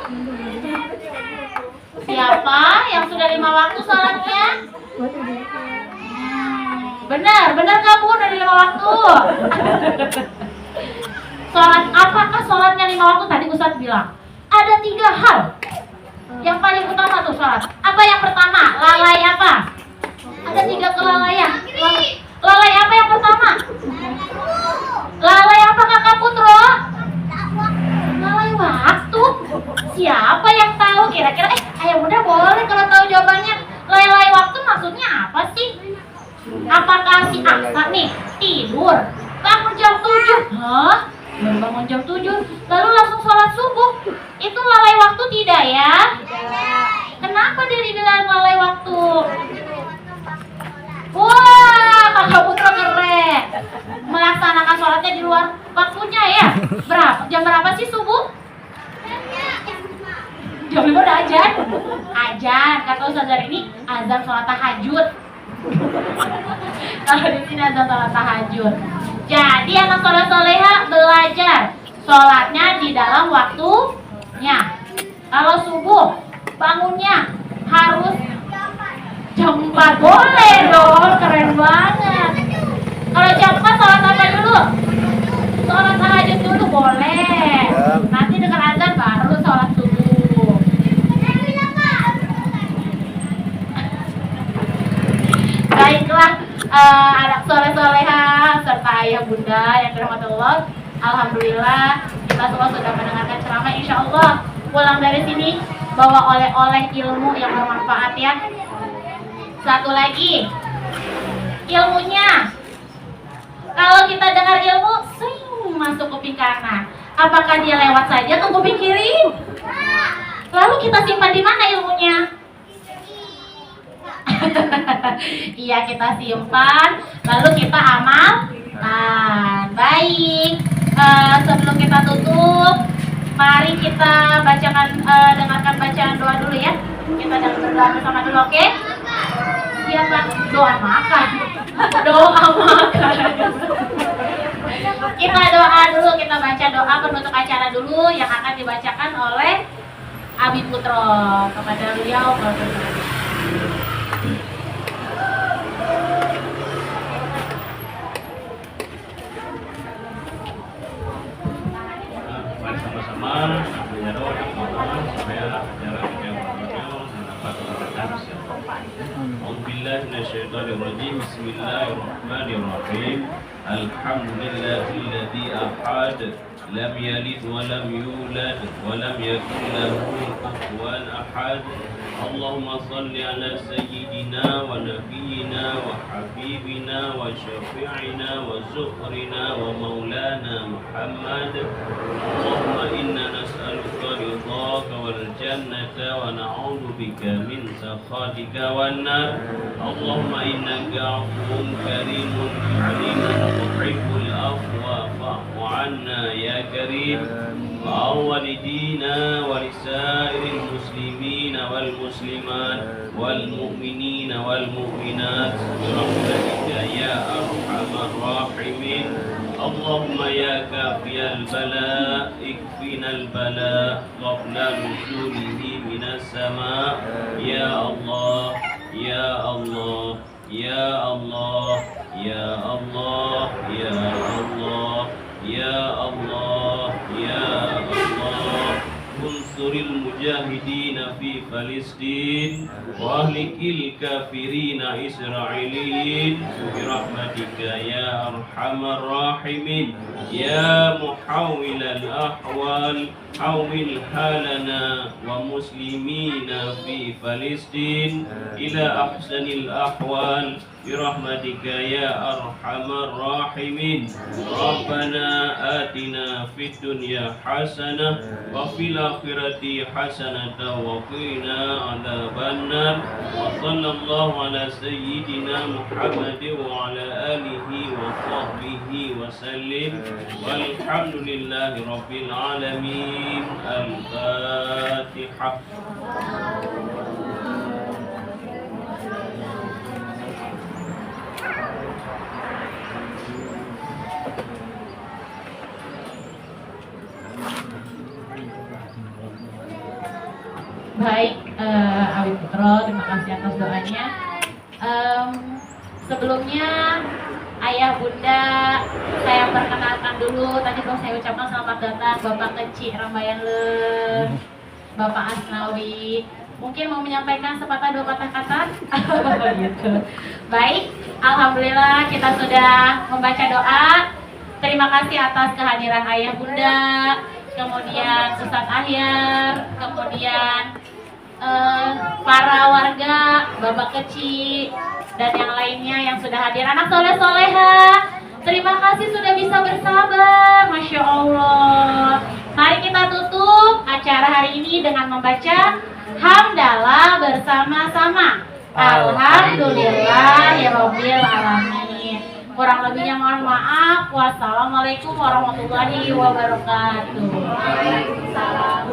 Siapa yang sudah 5 waktu sholatnya? Benar kamu dari 5 waktu. Sholat, apakah sholatnya 5 waktu? Tadi Ustadz bilang ada 3 hal yang paling utama tuh sholat. Apa yang pertama? Lalai apa? Ada 3 kelalaian. Lalai apa yang pertama? Lalai apa Kakak Putro? Lalai waktu. Siapa yang tahu kira-kira? Ayo muda boleh kalau tahu jawabannya. Lalai waktu maksudnya apa sih? Apakah si Aksa nih tidur bangun jam 7? Hah? Bangun jam 7 lalu langsung sholat subuh. Itu lalai waktu tidak ya? Kenapa dia dibilang lalai waktu? Wah, Kakak Putra keren. Melaksanakan sholatnya di luar waktunya ya. Jam berapa sih subuh? Jam 5 udah azan. Kata Ustazah ini azan sholat tahajud. Kalau di sini azan sholat tahajud. Jadi anak soleh-soleha belajar sholatnya di dalam waktunya. Kalau subuh bangunnya harus jam 4 boleh dong, keren banget. Kalau jam 4 sholat apa dulu? Sholat tahajud dulu boleh. Nanti dengan azan baru sholat subuh. Baiklah, anak soleh-soleha serta ayah bunda yang dirahmati Allah, alhamdulillah kita semua sudah mendengarkan ceramah. Insya Allah pulang dari sini bawa oleh-oleh ilmu yang bermanfaat ya. Satu lagi, ilmunya. Kalau kita dengar ilmu, sing masuk kuping kanan. Apakah dia lewat saja ke kuping kiri? Lalu kita simpan di mana ilmunya? Iya, kita simpan, lalu kita amalkan. Baik, sebelum kita tutup, mari kita dengarkan bacaan doa dulu ya. Kita berdoa bersama dulu, oke? Siapa? Doa makan. Doa makan. Kita doa dulu, kita baca doa penutup acara dulu yang akan dibacakan oleh Abi Putro kepada beliau. Mari sama-sama berdoa supaya acara kita mendapat berkah. Alhamdulillah minasyaitonirrajim. Bismillahirrahmanirrahim. Alhamdulillahilladzi ahad lam yalid wa lam yulad wa lam yakul lahu kufuwan ahad. Allahumma salli ala sayyidina wa nabiyyina wa habibina wa syafi'ina wa zuhrina wa maulana Muhammad. Allahumma inna nas'aluka ridhaka wal jannata wa na'udzu bika min sakhatika wan nar. Allahumma innaka 'afuwun karimun alimun tuhibbul afwa fa'fu 'anna ya karim. Wa walidina wa lisairil muslimina wal muslimat wal mu'minina wal mu'minat birahmatika ya arhamar rahimin. Allahumma ya kafiyal bala ikfinal bala qabla nuzulihi minas sama. Ya Allah, ya Allah, ya Allah, ya Allah, ya Allah, ya Allah, ya Allah. Unsuril mujahidina fi Palestin wa ahlikil kafirina Israilin birahmatika ya arhamar rahimin. Ya muhawwilal ahwal hawwil halana wa muslimina fi Palestin ila ahsanil ahwal birahmatika ya arhamar rahimin. Rabbana atina fid dunya hasanah wa fil akhirati hasanatan wa qina adzabannar. Wa sallallahu ala sayyidina Muhammadin wa ala alihi wa sahbihi wa sallim. Walhamdulillahi rabbil alamin. Al-Fatihah. Baik, Abi Putro, terima kasih atas doanya. Sebelumnya, Ayah Bunda, saya perkenalkan dulu. Tadi kalau saya ucapkan selamat datang Bapak Kecil Rambayan Le, Bapak Asnawi. Mungkin mau menyampaikan sepatah dua patah kata? Gitu. Baik, alhamdulillah kita sudah membaca doa. Terima kasih atas kehadiran Ayah Bunda, kemudian Ustadz Ahyar, kemudian para warga, Bapak Kecil, dan yang lainnya yang sudah hadir. Anak soleh-soleha, terima kasih sudah bisa bersabar, Masya Allah. Mari kita tutup acara hari ini dengan membaca hamdalah bersama-sama. Alhamdulillah ya Rabbil Alamin. Kurang lebihnya mohon maaf. Wassalamualaikum warahmatullahi wabarakatuh. Waalaikumsalam.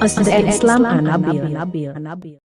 SDN Islam Anabil.